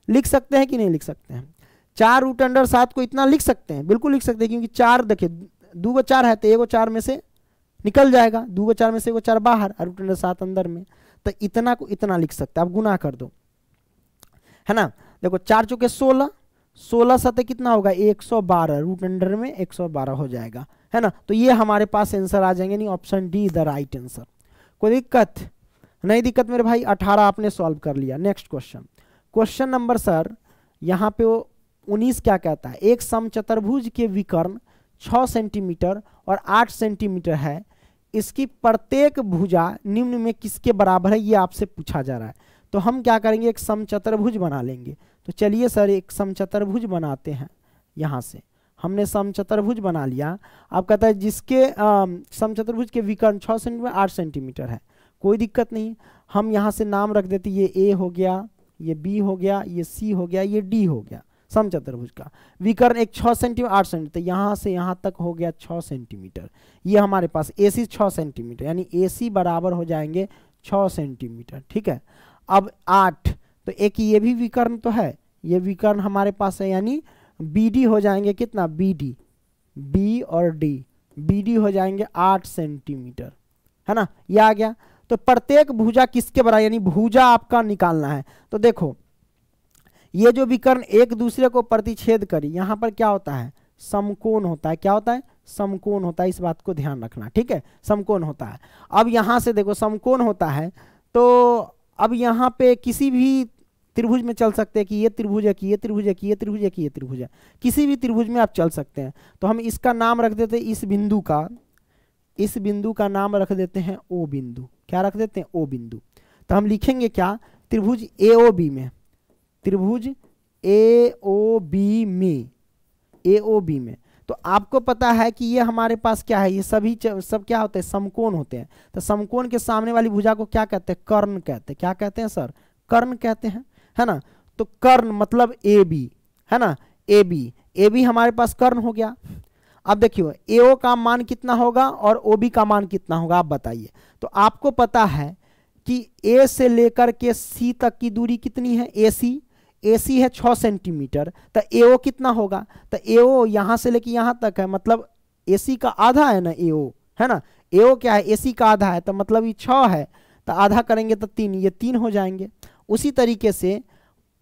लिख सकते हैं कि नहीं लिख सकते हैं। 4 √7 को इतना लिख सकते हैं, बिल्कुल लिख सकते हैं, क्योंकि 4 देखिए 2 4 है तो 1 4 में से निकल जाएगा, 2 4 में से 1 4 बाहर और √7 अंदर में, तो इतना को इतना लिख सकते हैं। आप गुना कर दो, है ना, देखो 4 चौके 16, 16 सते कितना होगा 112, रूट अंडर में 112 हो जाएगा, है ना। तो ये हमारे पास आंसर आ जाएंगे, नहीं option D the right answer. कोई दिक्कत नहीं दिक्कत मेरे भाई, 18 आपने सॉल्व कर लिया। Next question, question number sir यहाँ पे 19 क्या कहता है, एक समचतुर्भुज के विकर्ण 6 सेंटीमीटर और 8 सेंटीमीटर है, इसकी प्रत्येक भुजा निम्न में किसके बराबर है, ये आपसे पूछा जा रहा है। तो हम क्या करेंगे एक समचतुर्भुज बना लेंगे। तो चलिए सर एक समचतुर्भुज बनाते हैं, यहाँ से हमने समचतुर्भुज बना लिया। आप कहता है जिसके समचतुर्भुज के विकर्ण 6 सेंटीमीटर 8 सेंटीमीटर है, कोई दिक्कत नहीं, हम यहाँ से नाम रख देते, ये ए हो गया, ये बी हो गया, ये सी हो गया, ये डी हो गया। समचतुर्भुज का विकर्ण एक 6 सेंटीमीटर 8 सेंटीमीटर, यहाँ से यहाँ तक हो गया 6 सेंटीमीटर। ये हमारे पास AC 6 सेंटीमीटर, यानी AC बराबर हो जाएंगे 6 सेंटीमीटर, ठीक है। अब 8, तो एक ये भी विकर्ण तो है, ये विकर्ण हमारे पास है, यानी BD हो जाएंगे कितना, BD, B और D, BD हो जाएंगे 8 सेंटीमीटर, है ना, ये आ गया। तो प्रत्येक भुजा किसके बराबर, यानी भुजा आपका निकालना है। तो देखो ये जो विकर्ण एक दूसरे को प्रतिच्छेद करी, यहां पर क्या होता है, समकोण होता है। क्या होता है, समकोण होता है, इस बात को ध्यान रखना, ठीक है, समकोण होता है। अब यहां से देखो समकोण होता है, तो अब यहां पे किसी भी त्रिभुज में चल सकते हैं कि ये त्रिभुज है, कि ये त्रिभुज है, कि ये त्रिभुज है, कि ये त्रिभुज है, किसी भी त्रिभुज में आप चल सकते हैं। तो हम इसका नाम रख देते हैं, इस बिंदु का नाम रख देते हैं O बिंदु। क्या रख देते हैं, O बिंदु। तो हम लिखेंगे क्या, त्रिभुज AOB में, त्रिभुज AOB में। तो आपको पता है कि ये हमारे पास क्या है, ये सभी सब क्या होते हैं, समकोण होते हैं। तो समकोण के सामने वाली भुजा को क्या कहते हैं, कर्ण कहते हैं। क्या कहते हैं सर, कर्ण कहते हैं, है ना। तो कर्ण मतलब AB, है ना, AB हमारे पास कर्ण हो गया। अब देखियो AO का मान कितना होगा और OB का मान कितना होगा, आप बताइए। तो आपको पता है कि A से लेकर के C तक की दूरी कितनी है, AC है 6 सेंटीमीटर। तो AO कितना होगा, तो AO यहां से लेके यहां तक है, मतलब AC का आधा है ना AO, है ना। AO क्या है, AC का आधा है, तो मतलब ये 6 है, तो आधा करेंगे तो 3, ये 3 हो जाएंगे। उसी तरीके से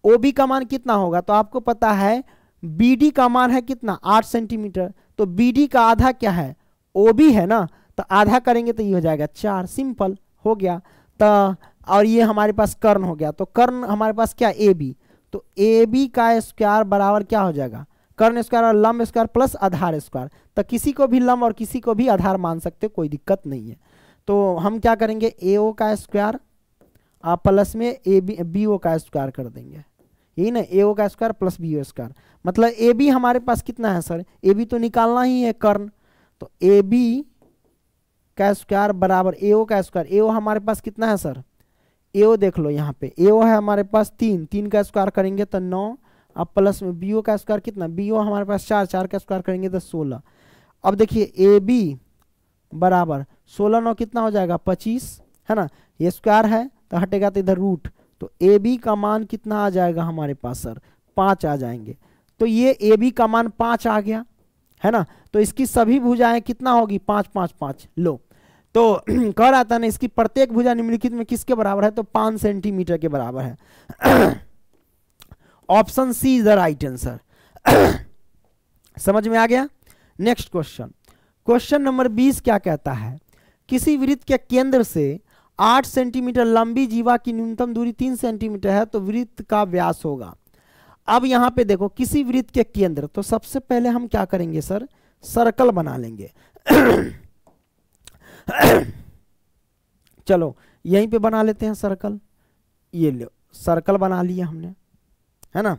OB का मान कितना होगा, तो आपको पता है BD का मान है कितना, 8 सेंटीमीटर। तो BD का आधा क्या है, OB है ना, तो आधा करेंगे तो ये हो जाएगा 4, सिंपल हो गया। तो और ये हमारे पास कर्ण हो गया। तो कर्ण हमारे पास क्या, AB। तो AB का स्क्वायर बराबर क्या हो जाएगा, कर्ण स्क्वायर और लंब स्क्वायर प्लस आधार स्क्वायर। तो किसी को भी लंब और किसी को भी आधार मान सकते हो, कोई दिक्कत नहीं है। तो हम क्या करेंगे, AO का स्क्वायर प्लस में BO का स्क्वायर कर देंगे, यही ना, AO का स्क्वायर प्लस BO स्क्वायर। मतलब AB हमारे पास कितना है सर, AB तो निकालना ही है कर्ण। तो AB का स्क्वायर बराबर AO का स्क्वायर। AO हमारे पास कितना है सर, AO देख लो यहाँ पे, AO है हमारे पास 3 का स्क्वायर करेंगे तो 9, अब प्लस में BO का स्क्वायर कितना, BO हमारे पास 4 का स्क्वायर करेंगे तो 16। अब देखिए AB बराबर 16 9 कितना हो जाएगा, 25, है ना। ये स्क्वायर है तो हटेगा तो इधर रूट। तो AB का मान कितना आ जाएगा हमारे पास सर, 5 आ जाएंगे। तो ये AB का मान 5 आ गया, है ना। तो इसकी सभी भुजाएं कितना होगी, 5 5 5। लो तो कह रहा था ना, इसकी प्रत्येक भुजा निम्नलिखित में किसके बराबर है, तो 5 सेंटीमीटर के बराबर है। Option C is the right answer. समझ में आ गया। नेक्स्ट क्वेश्चन नंबर 20 क्या कहता है, किसी वृत्त के केंद्र से 8 सेंटीमीटर लंबी जीवा की न्यूनतम दूरी 3 सेंटीमीटर है, तो वृत्त का व्यास होगा। अब यहां पे देखो किसी वृत्त के केंद्र, तो सबसे पहले हम क्या करेंगे सर, सर्कल बना लेंगे। चलो यहीं पे बना लेते हैं सर्कल, ये लो सर्कल बना लिया हमने, है ना।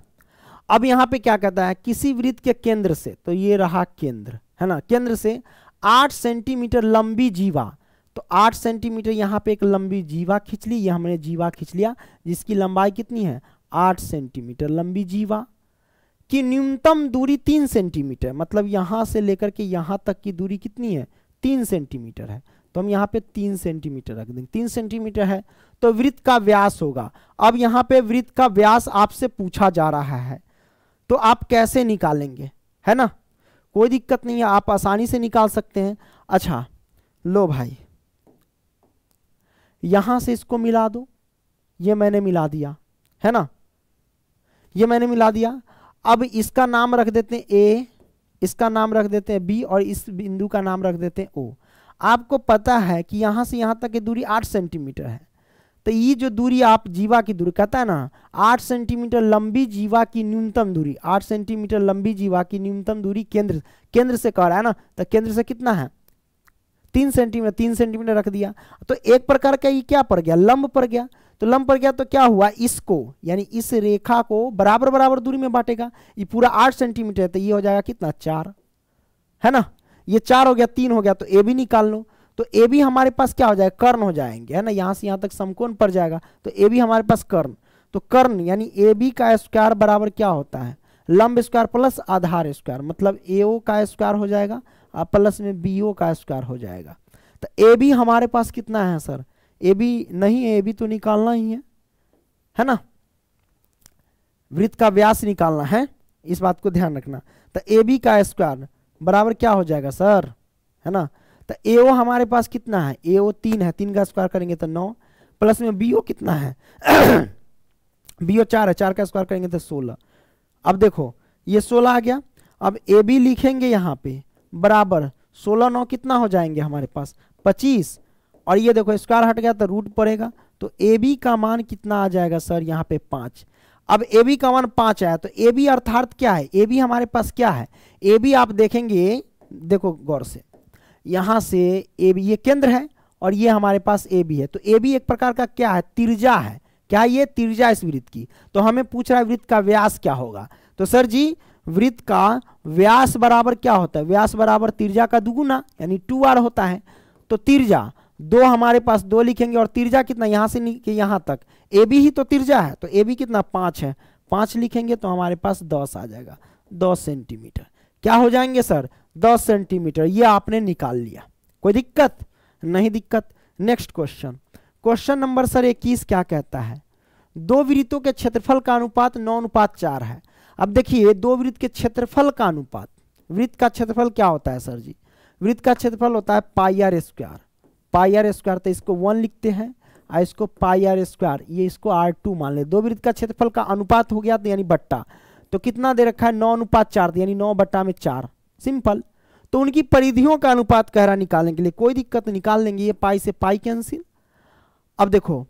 अब यहां पे क्या कहता है, किसी वृत्त के केंद्र से, तो ये रहा केंद्र, है ना, केंद्र से 8 सेंटीमीटर लंबी जीवा। तो 8 सेंटीमीटर यहां पे एक लंबी जीवा खींच ली, ये हमने जीवा खींच लिया जिसकी लंबाई कितनी है, 8 सेंटीमीटर लंबी जीवा की न्यूनतम दूरी 3 सेंटीमीटर, मतलब यहां से लेकर के यहां तक की दूरी कितनी है, 3 सेंटीमीटर है। तो हम यहाँ पे 3 सेंटीमीटर रख देंगे, 3 सेंटीमीटर है तो वृत्त का व्यास होगा। अब यहाँ पे वृत्त का व्यास आपसे पूछा जा रहा है, तो आप कैसे निकालेंगे, है ना, कोई दिक्कत नहीं है, आप आसानी से निकाल सकते हैं। अच्छा लो भाई, यहां से इसको मिला दो, ये मैंने मिला दिया, है ना, ये मैंने मिला दिया। अब इसका नाम रख देते हैं A, इसका नाम रख देते हैं B और इस बिंदु का नाम रख देते हैं O। आपको पता है कि यहां से यहां तक की दूरी 8 सेंटीमीटर है, तो ये जो दूरी आप जीवा की दूरी कहता है ना, 8 सेंटीमीटर लंबी जीवा की न्यूनतम दूरी, 8 सेंटीमीटर लंबी जीवा की न्यूनतम दूरी केंद्र से कह रहा है ना, तो केंद्र से कितना है 3 सेंटीमीटर, 3 सेंटीमीटर रख दिया। तो एक प्रकार का ये क्या पड़ गया, लंब पड़ गया। तो लंब पड़ गया तो क्या हुआ, इसको यानी इस रेखा को बराबर बराबर दूरी में बांटेगा। ये पूरा 8 सेंटीमीटर है तो ये हो जाएगा कितना 4, है ना, ये 4 हो गया, 3 हो गया, तो ए बी निकाल लो। तो ए बी हमारे पास क्या हो जाएगा, कर्ण हो जाएंगे, है ना, यहां से यहां तक समकोण पड़ जाएगा, तो ए बी हमारे पास कर्ण। तो कर्ण यानी ए बी का स्क्वायर बराबर क्या होता है, लंब स्क्वायर प्लस आधार स्क्वायर, मतलब AO का स्क्वायर हो जाएगा और प्लस में BO का स्क्वायर हो जाएगा। तो ए बी हमारे पास कितना है सर, ए बी नहीं है, ए बी तो निकालना ही है ना, वृत्त का व्यास निकालना है। इस बात को ध्यान रखना। तो ए बी का स्क्वायर बराबर क्या हो जाएगा सर, है ना। तो ए ओ हमारे पास कितना है, ए ओ 3 है, 3 का स्क्वायर करेंगे तो 9, प्लस में बी ओ कितना है बी ओ 4 है, 4 का स्क्वायर करेंगे तो 16। अब देखो ये 16 आ गया। अब ए बी लिखेंगे यहाँ पे बराबर 16 9 कितना हो जाएंगे हमारे पास 25, और ये देखो स्क्वायर हट गया तो रूट पड़ेगा, तो ए बी का मान कितना आ जाएगा सर यहाँ पे 5। अब ए बी का मान 5 आया, तो ए बी अर्थात क्या है, ए बी हमारे पास क्या है, ए बी आप देखेंगे, देखो गौर से, यहाँ से ए बी ये केंद्र है और ये हमारे पास ए बी है, तो ए बी एक प्रकार का क्या है, त्रिज्या है। क्या ये त्रिज्या इस वृत्त की, तो हमें पूछ रहा है वृत्त का व्यास क्या होगा। तो सर जी वृत्त का व्यास बराबर क्या होता है, व्यास बराबर त्रिज्या का दुगुना यानी 2r होता है। तो त्रिज्या 2 हमारे पास 2 लिखेंगे, और त्रिज्या कितना यहाँ से यहाँ तक, ए बी ही तो त्रिज्या है, तो ए बी कितना 5 है, 5 लिखेंगे तो हमारे पास 10 आ जाएगा, 10 सेंटीमीटर। क्या हो जाएंगे सर 10 सेंटीमीटर, ये आपने निकाल लिया, कोई दिक्कत नहीं दिक्कत। Next question, question number sir 21 क्या कहता है, दो वृत्तों के क्षेत्रफल का अनुपात 9:4 है। अब देखिए दो वृत्त के क्षेत्रफल का अनुपात, वृत्त का क्षेत्रफल क्या होता है सर जी, वृत्त का क्षेत्रफल होता है pi r square, pi r square, तो इसको 1 लिखते हैं और इसको पाई आर स्क्वायर, ये इसको R2 मान ले। दो वृत्त का क्षेत्रफल का अनुपात हो गया तो यानी बट्टा, तो कितना दे रखा है 9:4 यानी 9/4, सिंपल। तो उनकी परिधियों का अनुपात कह रहा निकालने के लिए, कोई दिक्कत निकाल लेंगे, ये पाई से पाई कैंसिल। अब देखो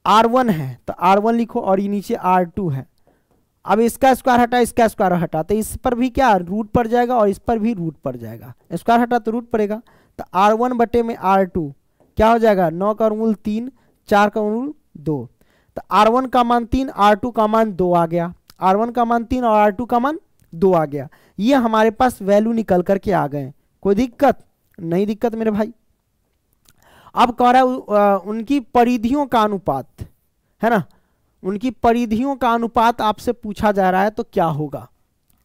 R1 है तो R1 लिखो और ये नीचे R2 है। अब इसका स्क्वायर हटा, इसका स्क्वायर हटा, तो इस पर भी क्या रूट पड़ जाएगा और इस पर भी रूट पड़ जाएगा, स्क्वायर हटा तो रूट पड़ेगा। तो R1 बटे में R2 क्या हो जाएगा, 9 का वर्गमूल 3, 4 का वर्गमूल 2, तो R1 का मान 3, R2 का मान 2 आ गया, R1 का मान 3 और R2 का मान 2 आ गया। ये हमारे पास वैल्यू निकल करके आ गए, कोई दिक्कत नहीं दिक्कत मेरे भाई। अब कह रहा है उनकी परिधियों का अनुपात, है ना, उनकी परिधियों का अनुपात आपसे पूछा जा रहा है, तो क्या होगा,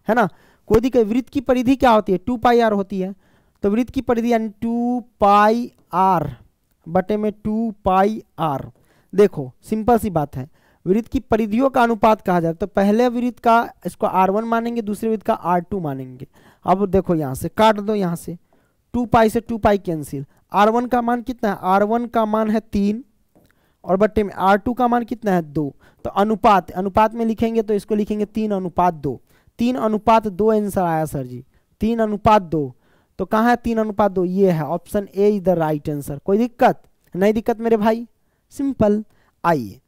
है ना, कोई दिक्कत। वृत्त की परिधि क्या होती है 2πr होती है, तो वृत्त की परिधि यानी 2πr बटे में 2πr। देखो सिंपल सी बात है, वृत्त की परिधियों का अनुपात कहा जाए तो पहले वृत्त का इसको R1 मानेंगे, दूसरे वृत्त का R2 मानेंगे। अब देखो यहाँ से काट दो, यहाँ से 2π से 2π कैंसिल, R1 का मान कितना है, R1 का मान है 3 और बट्टे में R2 का मान कितना है 2। तो अनुपात, अनुपात में लिखेंगे तो इसको लिखेंगे 3:2, 3:2 आंसर आया सर जी, 3:2। तो कहाँ है 3:2, ये है option A is the right answer. कोई दिक्कत नहीं दिक्कत मेरे भाई, सिंपल। आइए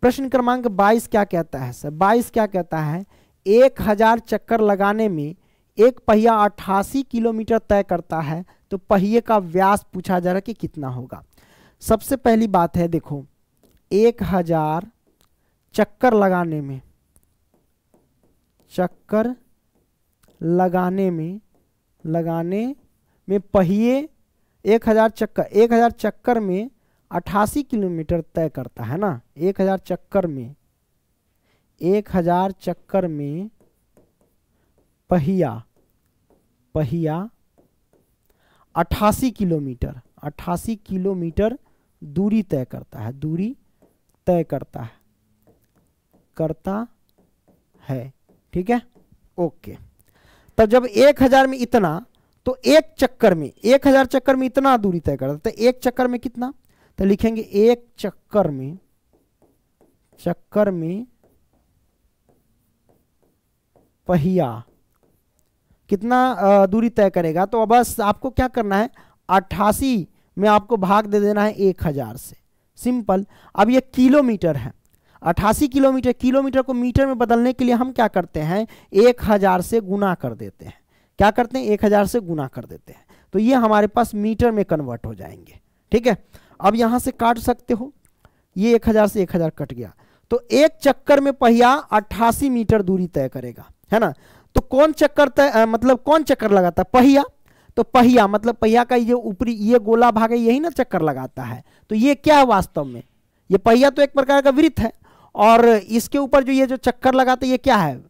प्रश्न क्रमांक 22 क्या कहता है सर, 22 क्या कहता है, 1000 चक्कर लगाने में एक पहिया 88 किलोमीटर तय करता है, तो पहिए का व्यास पूछा जा रहा है कि कितना होगा। सबसे पहली बात है देखो 1000 चक्कर लगाने में, चक्कर लगाने में पहिए 1000 चक्कर में 88 किलोमीटर तय करता है ना, 1000 चक्कर में पहिया 88 किलोमीटर दूरी तय करता है, दूरी तय करता है, ठीक है, ओके। तो जब 1000 में इतना, तो एक चक्कर में 1000 चक्कर में इतना दूरी तय करता है, तो एक चक्कर में कितना, तो लिखेंगे एक चक्कर में पहिया कितना दूरी तय करेगा। तो बस आपको क्या करना है 88 में आपको भाग दे देना है 1000 से, सिंपल। अब ये किलोमीटर है, 88 किलोमीटर, किलोमीटर को मीटर में बदलने के लिए हम क्या करते हैं 1000 से गुना कर देते हैं, क्या करते हैं 1000 से गुना कर देते हैं, तो ये हमारे पास मीटर में कन्वर्ट हो जाएंगे, ठीक है। अब यहां से काट सकते हो, ये 1000 से 1000 कट गया, तो एक चक्कर में पहिया 88 मीटर दूरी तय करेगा, है ना। तो कौन चक्कर तय मतलब कौन चक्कर लगाता है, पहिया। तो पहिया मतलब पहिया का ये ऊपरी ये गोला भाग है, यही ना चक्कर लगाता है। तो ये क्या है वास्तव में, ये पहिया तो एक प्रकार का वृत्त है, और इसके ऊपर जो ये जो चक्कर लगाता है ये क्या है,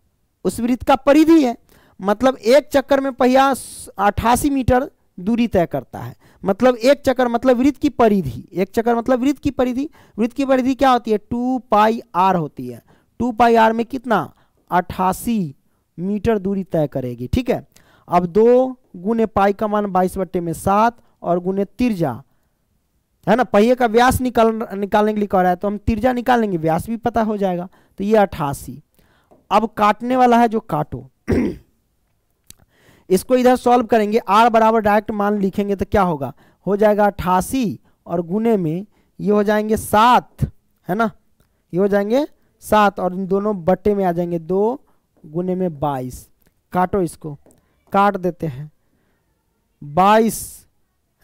उस वृत्त का परिधि है। मतलब एक चक्कर में पहिया 88 मीटर दूरी तय करता है, मतलब एक चक्कर मतलब वृत्त की परिधि, एक चक्कर मतलब वृत्त की परिधि। वृत्त की परिधि क्या होती है 2πr होती है, 2πr में कितना 88 मीटर दूरी तय करेगी। ठीक है, अब 2 गुने पाई का मान 22/7 और गुने तिरजा है ना, पहिए का व्यास निकालने के लिए कह रहा है तो हम तिरजा निकालेंगे, व्यास भी पता हो जाएगा। तो ये 88। अब काटने वाला है जो काटो इसको इधर सॉल्व करेंगे, r बराबर डायरेक्ट मान लिखेंगे तो क्या होगा, हो जाएगा 88 और गुने में ये हो जाएंगे 7 है ना, ये हो जाएंगे 7 और इन दोनों बट्टे में आ जाएंगे 2 गुने में 22। काटो, इसको काट देते हैं, 22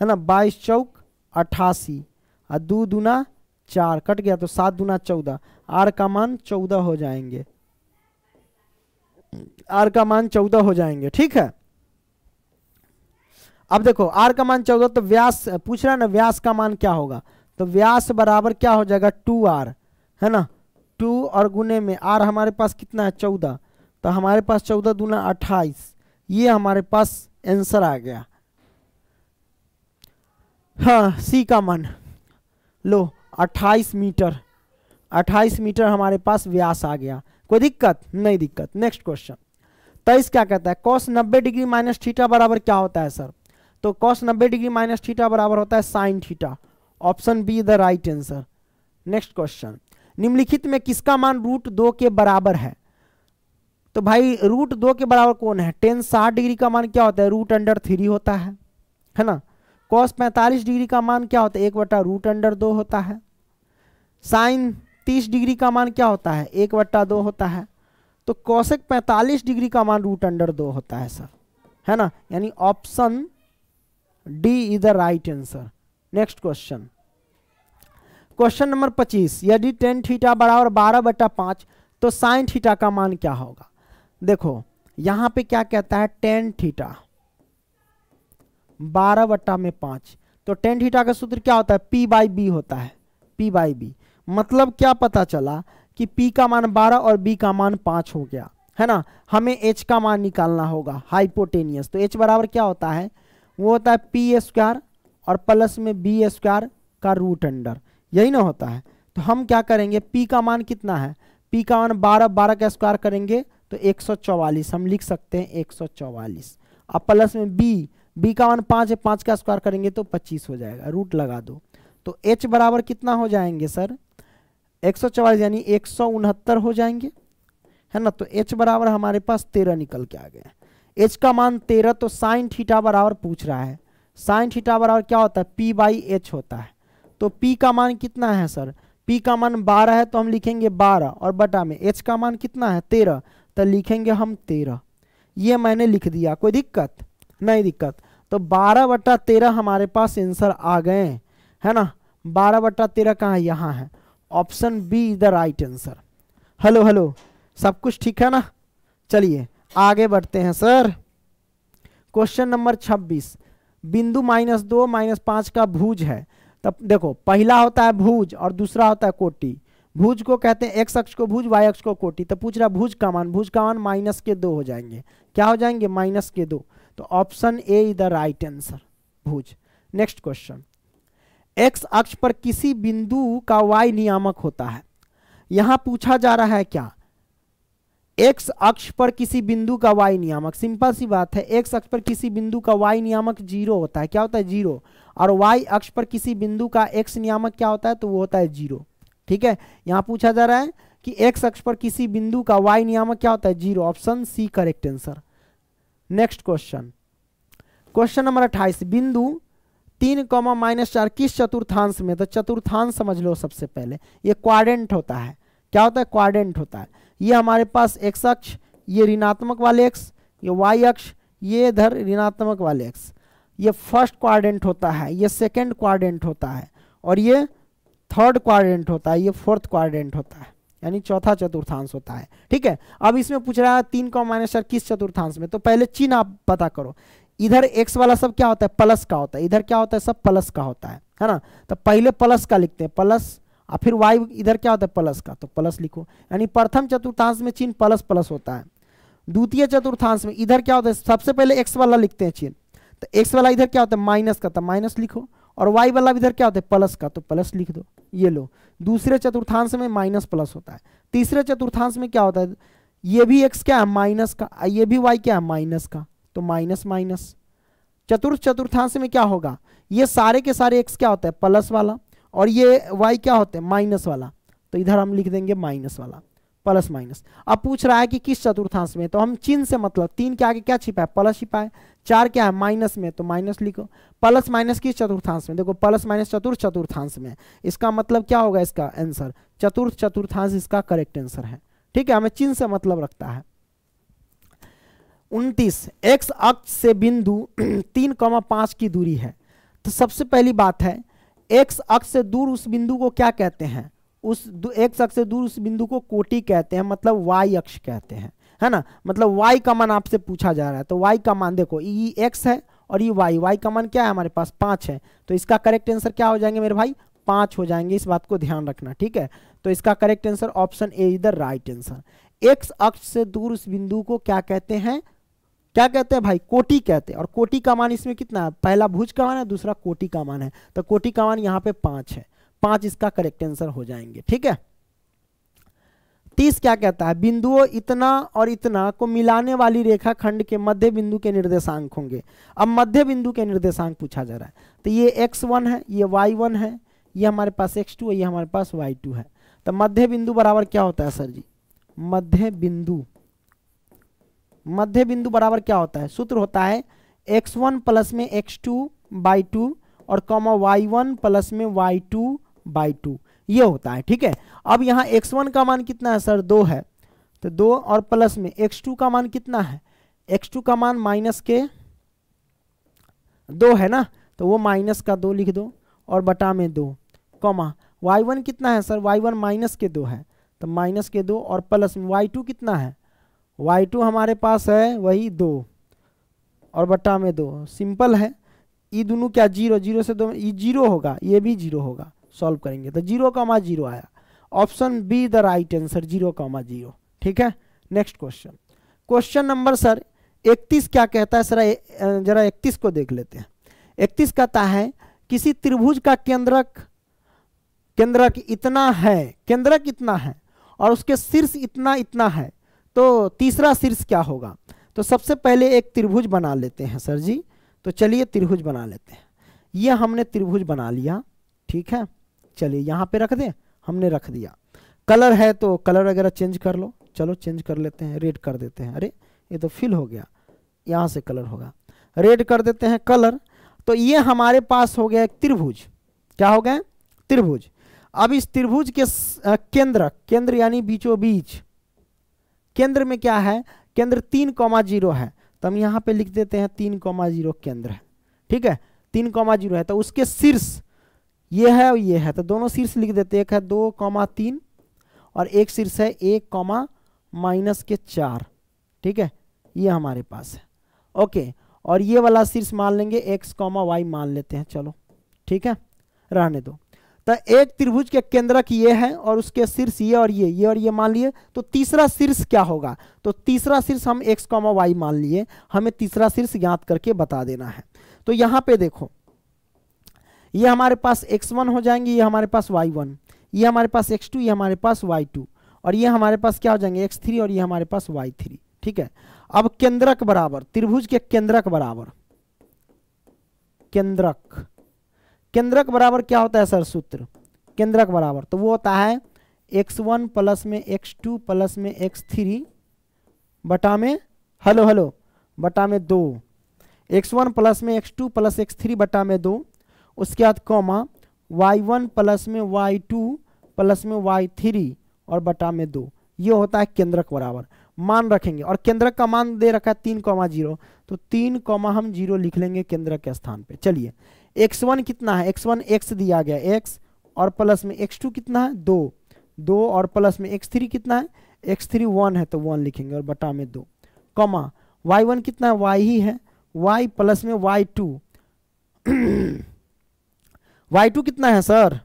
है ना, 22 चौक 88 और 2 दूना 4 कट गया तो 7 दूना 14, r का मान 14 हो जाएंगे, r का मान 14 हो जाएंगे। ठीक है, अब देखो r का मान 14 तो व्यास पूछ रहा है ना, व्यास का मान क्या होगा, तो व्यास बराबर क्या हो जाएगा 2r है ना, 2 और गुने में r हमारे पास कितना है 14, तो हमारे पास 14 दूना 28, ये हमारे पास आंसर आ गया। हाँ, सी का मान लो 28 मीटर, 28 मीटर हमारे पास व्यास आ गया। कोई दिक्कत नहीं, दिक्कत। नेक्स्ट क्वेश्चन 23 क्या कहता है, cos 90 डिग्री माइनस थीटा बराबर क्या होता है सर, तो cos 90 डिग्री माइनस थीटा बराबर होता है sine theta. Option be the right answer. Next question, निम्नलिखित में किसका मान √2 के बराबर है, तो भाई √2 के बराबर कौन है, tan 60 डिग्री का मान क्या होता है √3 होता है ना, cos 45 डिग्री का मान क्या होता है 1/√2 होता है, साइन 30 डिग्री का मान क्या होता है 1/2 होता है, तो cosec 45 डिग्री का मान √2 होता है सर, है ना, यानी option D is the right answer. Next question, question number 25, यदि tan थीटा बराबर 12/5 तो साइन थीटा का मान क्या होगा। देखो यहां पे क्या कहता है tan थीटा 12/5, तो tan थीटा का सूत्र क्या होता है p/b होता है, p/b। मतलब क्या पता चला कि p का मान 12 और b का मान 5 हो गया है ना, हमें h का मान निकालना होगा हाइपोटेनियस, तो h बराबर क्या होता है, वो होता है p² और प्लस में b² का √अंडर, यही ना होता है। तो हम क्या करेंगे, p का मान कितना है, p का मान 12, 12 का स्क्वायर करेंगे तो 144, हम लिख सकते हैं 144, अब प्लस में b का मान 5 है, 5 का स्क्वायर करेंगे तो 25 हो जाएगा, रूट लगा दो, तो h बराबर कितना हो जाएंगे सर 144 यानी 169 हो जाएंगे है ना, तो h बराबर हमारे पास 13 निकल के आ गया, h का मान 13, तो साइन थीटा बराबर पूछ रहा है, साइन थीटा बराबर क्या होता है p/h होता है, तो p का मान कितना है सर, p का मान 12 है तो हम लिखेंगे 12 और बटा में h का मान कितना है 13, तो लिखेंगे हम 13, ये मैंने लिख दिया, कोई दिक्कत नहीं, दिक्कत। तो 12/13 हमारे पास आंसर आ गए है ना, 12/13 कहाँ है, यहाँ है, option B is the right answer. Hello hello, सब कुछ ठीक है ना, चलिए आगे बढ़ते हैं सर। क्वेश्चन नंबर 26, बिंदु -2 -5 का भुज है, तब देखो पहला होता है भुज और दूसरा होता है कोटि, भुज को कहते हैं x अक्ष को भुज, y अक्ष को कोटि, तो पूछ रहा भुज का मान, भुज का मान -2 हो जाएंगे, क्या हो जाएंगे -2, तो option A is the right answer, Bhuj. Next question, x अक्ष पर किसी बिंदु का y नियामक होता है, यहां पूछा जा रहा है क्या, x अक्ष पर किसी बिंदु का y नियामक, सिंपल सी बात है, x अक्ष पर किसी बिंदु का y नियामक 0 होता है, क्या होता है 0, और y अक्ष पर किसी बिंदु का x नियामक क्या होता है, तो वो होता है 0। ठीक है, यहां पूछा जा रहा है कि x अक्ष पर किसी बिंदु का y नियामक क्या होता है 0, option C correct answer. Next question, question number 28, बिंदु 3, -4 किस चतुर्थांश में, तो चतुर्थांश समझ लो सबसे पहले, ये क्वाड्रेंट होता है, क्या होता है क्वाड्रेंट होता है, ये हमारे पास x अक्ष, ये ऋणात्मक वाले x, ये y अक्ष, ये इधर ऋणात्मक वाले x, ये फर्स्ट क्वाड्रेंट होता है, ये सेकंड क्वाड्रेंट होता है, और ये थर्ड क्वाड्रेंट होता है, ये फोर्थ क्वाड्रेंट होता है, यानी चौथा चतुर्थांश होता है। ठीक है, अब इसमें पूछ रहा है 3, -4 किस चतुर्थांश में, तो पहले चिन्ह आप पता करो, इधर x वाला सब क्या होता है प्लस का होता है, इधर क्या होता है सब प्लस का होता है ना, तो पहले प्लस का लिखते हैं प्लस, और फिर y इधर क्या होता है प्लस का, तो प्लस लिखो, यानी प्रथम चतुर्थांश में चिन्ह प्लस प्लस होता है, द्वितीय चतुर्थांश में इधर क्या होता है सबसे पहले x वाला लिखते हैं चिन्ह, तो x वाला इधर क्या होता है माइनस का, तो माइनस लिखो, और y वाला इधर क्या होता है प्लस का, तो प्लस लिख दो, ये लो। दूसरे चतुर्थांश में माइनस प्लस होता है, तीसरे चतुर्थांश में क्या होता है, ये भी x क्या है माइनस का, ये भी y क्या है माइनस का, तो माइनस माइनस। चतुर्थ चतुर्थांश में क्या होगा, ये सारे के सारे x क्या होता है प्लस वाला, और ये y क्या होता है माइनस वाला, तो इधर हम लिख देंगे माइनस वाला, प्लस माइनस। अब पूछ रहा है कि किस चतुर्थांश में, तो हम चिन्ह से मतलब 3 के आगे क्या छिपा है प्लस छिपा है, 4 क्या है माइनस में, तो माइनस लिखो। प्लस माइनस किस चतुर्थांश में, देखो प्लस माइनस चतुर्थ चतुर्थांश में, इसका मतलब क्या होगा इसका आंसर चतुर्थ चतुर्थांश इसका करेक्ट आंसर है। ठीक है, हमें चिन्ह से मतलब रखता है। 29 एक्स अक्ष से बिंदु 3,5 की दूरी है। तो सबसे पहली बात है एक्स अक्ष से दूर उस बिंदु को क्या कहते हैं, उस एक्स अक्ष से दूर उस बिंदु को कोटि कहते हैं, मतलब वाई अक्ष कहते हैं, है ना। मतलब वाई का मान आपसे पूछा जा रहा है, तो वाई का मान देखो ये एक्स है और ये वाई का मान क्या है हमारे पास 5 है, तो इसका करेक्ट आंसर क्या हो जाएंगे मेरे भाई 5 हो जाएंगे, इस बात को ध्यान रखना। ठीक है, तो इसका correct answer option A is the right answer. X अक्ष से दूर उस बिंदु को क्या कहते हैं, क्या कहते हैं भाई कोटि कहते हैं। और कोटि का मान इसमें कितना है, पहला भुज का मान है, दूसरा कोटि का मान है, तो कोटि का मान यहाँ पे 5 है, 5 इसका करेक्ट आंसर हो जाएंगे। ठीक है, 30 क्या कहता है बिंदुओं इतना और इतना को मिलाने वाली रेखा खंड के मध्य बिंदु के निर्देशांक होंगे। अब मध्य बिंदु के निर्देशांक पूछा जा रहा है, तो ये x1 है, ये y1 है, ये हमारे पास x2 है, ये हमारे पास y2 है। तो मध्य बिंदु बराबर क्या होता है सर जी, मध्य बिंदु बराबर क्या होता है, सूत्र होता है x1 प्लस में x2/2 और कॉमा y1 प्लस में y2/2, ये होता है। ठीक है, अब यहाँ x1 का मान कितना है सर 2 है, तो 2 और प्लस में x2 का मान कितना है, x2 का मान माइनस के 2 है ना, तो वो माइनस का 2 लिख दो और बटा में 2, कॉमा y1 कितना है सर, y1 माइनस के 2 है, तो माइनस के 2 और प्लस में y2 कितना है, y2 हमारे पास है वही 2 और बटा में 2, सिंपल है। ये दोनों क्या 0 0 से 2 ये 0 होगा, ये भी 0 होगा, सॉल्व करेंगे तो 0,0 आया, option be the right answer 0,0। ठीक है, next question, question number sir 31 क्या कहता है सर, जरा 31 को देख लेते हैं। 31 कहता है किसी त्रिभुज का केंद्रक इतना है, केंद्रक इतना है और उसके शीर्ष इतना इतना है, तो तीसरा शीर्ष क्या होगा। तो सबसे पहले एक त्रिभुज बना लेते हैं सर जी, तो चलिए त्रिभुज बना लेते हैं। ये हमने त्रिभुज बना लिया, ठीक है, चलिए यहाँ पे रख दें, हमने रख दिया। कलर है तो कलर वगैरह चेंज कर लो, चलो चेंज कर लेते हैं, रेड कर देते हैं, अरे ये तो फिल हो गया, यहाँ से कलर होगा, रेड कर देते हैं कलर। तो ये हमारे पास हो गया एक त्रिभुज, क्या हो गया त्रिभुज। अब इस त्रिभुज के केंद्र यानी बीचों बीच केंद्र में क्या है, केंद्र 3,0 है, तो हम यहाँ पे लिख देते हैं 3,0 केंद्र है। ठीक है, 3,0 है, तो उसके शीर्ष ये है और ये है, तो दोनों शीर्ष लिख देते हैं, एक है 2,3 और एक शीर्ष है 1,-4। ठीक है, ये हमारे पास है, ओके। और ये वाला शीर्ष मान लेंगे x, y मान लेते हैं, चलो ठीक है रहने दो। तो एक त्रिभुज के केंद्रक ये है और उसके शीर्ष ये और ये मान लिए, तो तीसरा शीर्ष क्या होगा, तो तीसरा शीर्ष हम x, y मान लिए, हमें तीसरा शीर्ष ज्ञात करके बता देना है। तो यहाँ पे देखो ये हमारे पास x1 हो जाएंगे, ये हमारे पास y1, ये हमारे पास x2, ये हमारे पास y2 और ये हमारे पास क्या हो जाएंगे x3 और ये हमारे पास y3। ठीक है, अब केंद्रक बराबर त्रिभुज के केंद्रक बराबर केंद्रक बराबर क्या होता है सर सूत्र, केंद्रक बराबर तो वो होता है x1 प्लस में x2 प्लस में x3 बटा में बटा में 2, x1 प्लस में x2 प्लस x3 बटा में 2, उसके बाद कॉमा y1 प्लस में y2 प्लस में y3 और बटा में 2, ये होता है केंद्रक बराबर। मान रखेंगे और केंद्रक का मान दे रखा है 3,0, तो 3, हम 0 लिख लेंगे केंद्रक के स्थान पे। चलिए x1 कितना है, x1 x दिया गया x और प्लस में x2 कितना है 2 और प्लस में x3 कितना है x3 1 है, तो 1 लिखेंगे और बटा में 2, कॉमा y1 कितना है y ही है, y प्लस में y2 y2 कितना है सर,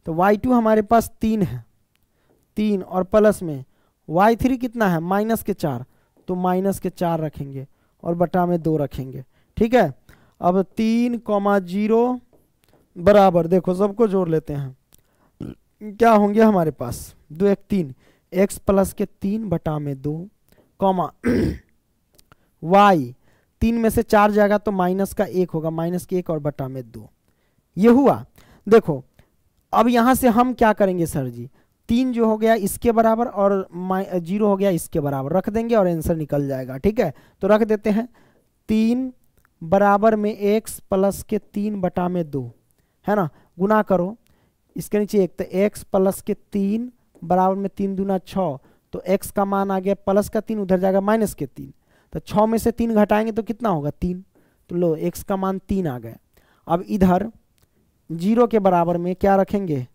तो y2 हमारे पास 3 है, 3 और प्लस में y3 कितना है -4, तो -4 रखेंगे और बटा में 2 रखेंगे। ठीक है, अब 3,0 बराबर देखो सबको जोड़ लेते हैं, क्या होंगे हमारे पास 2 1 3, x प्लस के 3/2 कॉमा y 3 में से 4 जाएगा तो माइनस का 1 होगा, माइनस के 1 और बटा में 2। ये हुआ। देखो अब यहां से हम क्या करेंगे सर जी, 3 जो हो गया इसके बराबर और 0 हो गया इसके बराबर रख देंगे और आंसर निकल जाएगा। ठीक है, तो रख देते हैं 3 बराबर में x प्लस के 3/2 है ना, गुना करो इसके नीचे 1, तो x प्लस के 3 बराबर में 3 दूना 6, तो x का मान आ गया प्लस का 3, उधर जाएगा माइनस के 3, तो 6 में से 3 घटाएंगे तो कितना होगा 3, तो लो x का मान 3 आ गया। अब इधर 0 के बराबर में क्या रखेंगे,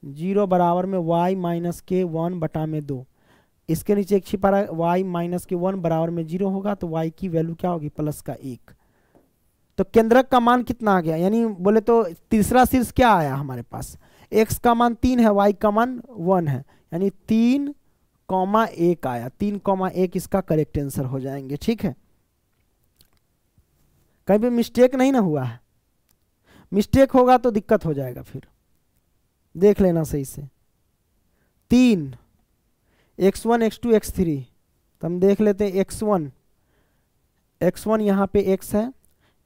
0 बराबर में y माइनस के 1/2, इसके नीचे एक छिपा रहा है y माइनस के 1 बराबर में 0 होगा, तो y की वैल्यू क्या होगी प्लस का 1। तो केंद्रक का मान कितना आ गया, यानी बोले तो तीसरा शीर्ष क्या आया हमारे पास, x का मान 3 है, y का मान 1 है, यानी 3,1 आया। 3,1 इसका करेक्ट आंसर हो जाएंगे। ठीक है, कहीं पे मिस्टेक नहीं ना हुआ है, मिस्टेक होगा तो दिक्कत हो जाएगा, फिर देख लेना सही से। 3 x1 x2 x3, तो हम देख लेते हैं x1 यहाँ पे x है,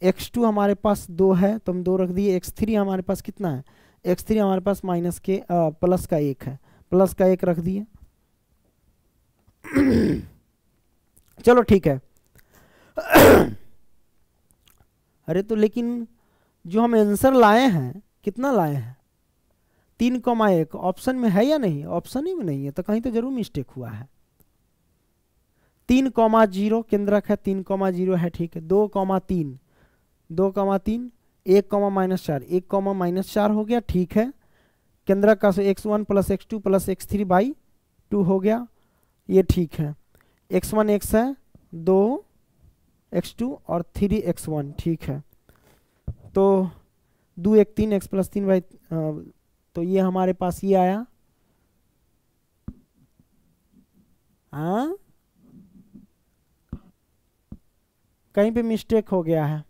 x2 हमारे पास 2 है तो हम 2 रख दिए, x3 हमारे पास कितना है, x3 हमारे पास माइनस के प्लस का 1 है, प्लस का 1 रख दिए। चलो ठीक है। अरे तो लेकिन जो हम आंसर लाए हैं कितना लाए हैं, 3,1 ऑप्शन में है या नहीं, ऑप्शन ही में नहीं है, तो कहीं तो जरूर मिस्टेक हुआ है। 3,0 केंद्रक है, 3,0 है। ठीक है, 2,3 2,3 1,-4 1,-4 हो गया। ठीक है, केंद्रक का x1 plus x2 plus x3 by 2 हो गया, ये ठीक है। x1 x है, 2 x2 और 3 x1। ठीक है, तो 2 1 3 x प्लस 3 बाई, तो ये हमारे पास ये आया। हाँ, कहीं पे मिस्टेक हो गया है।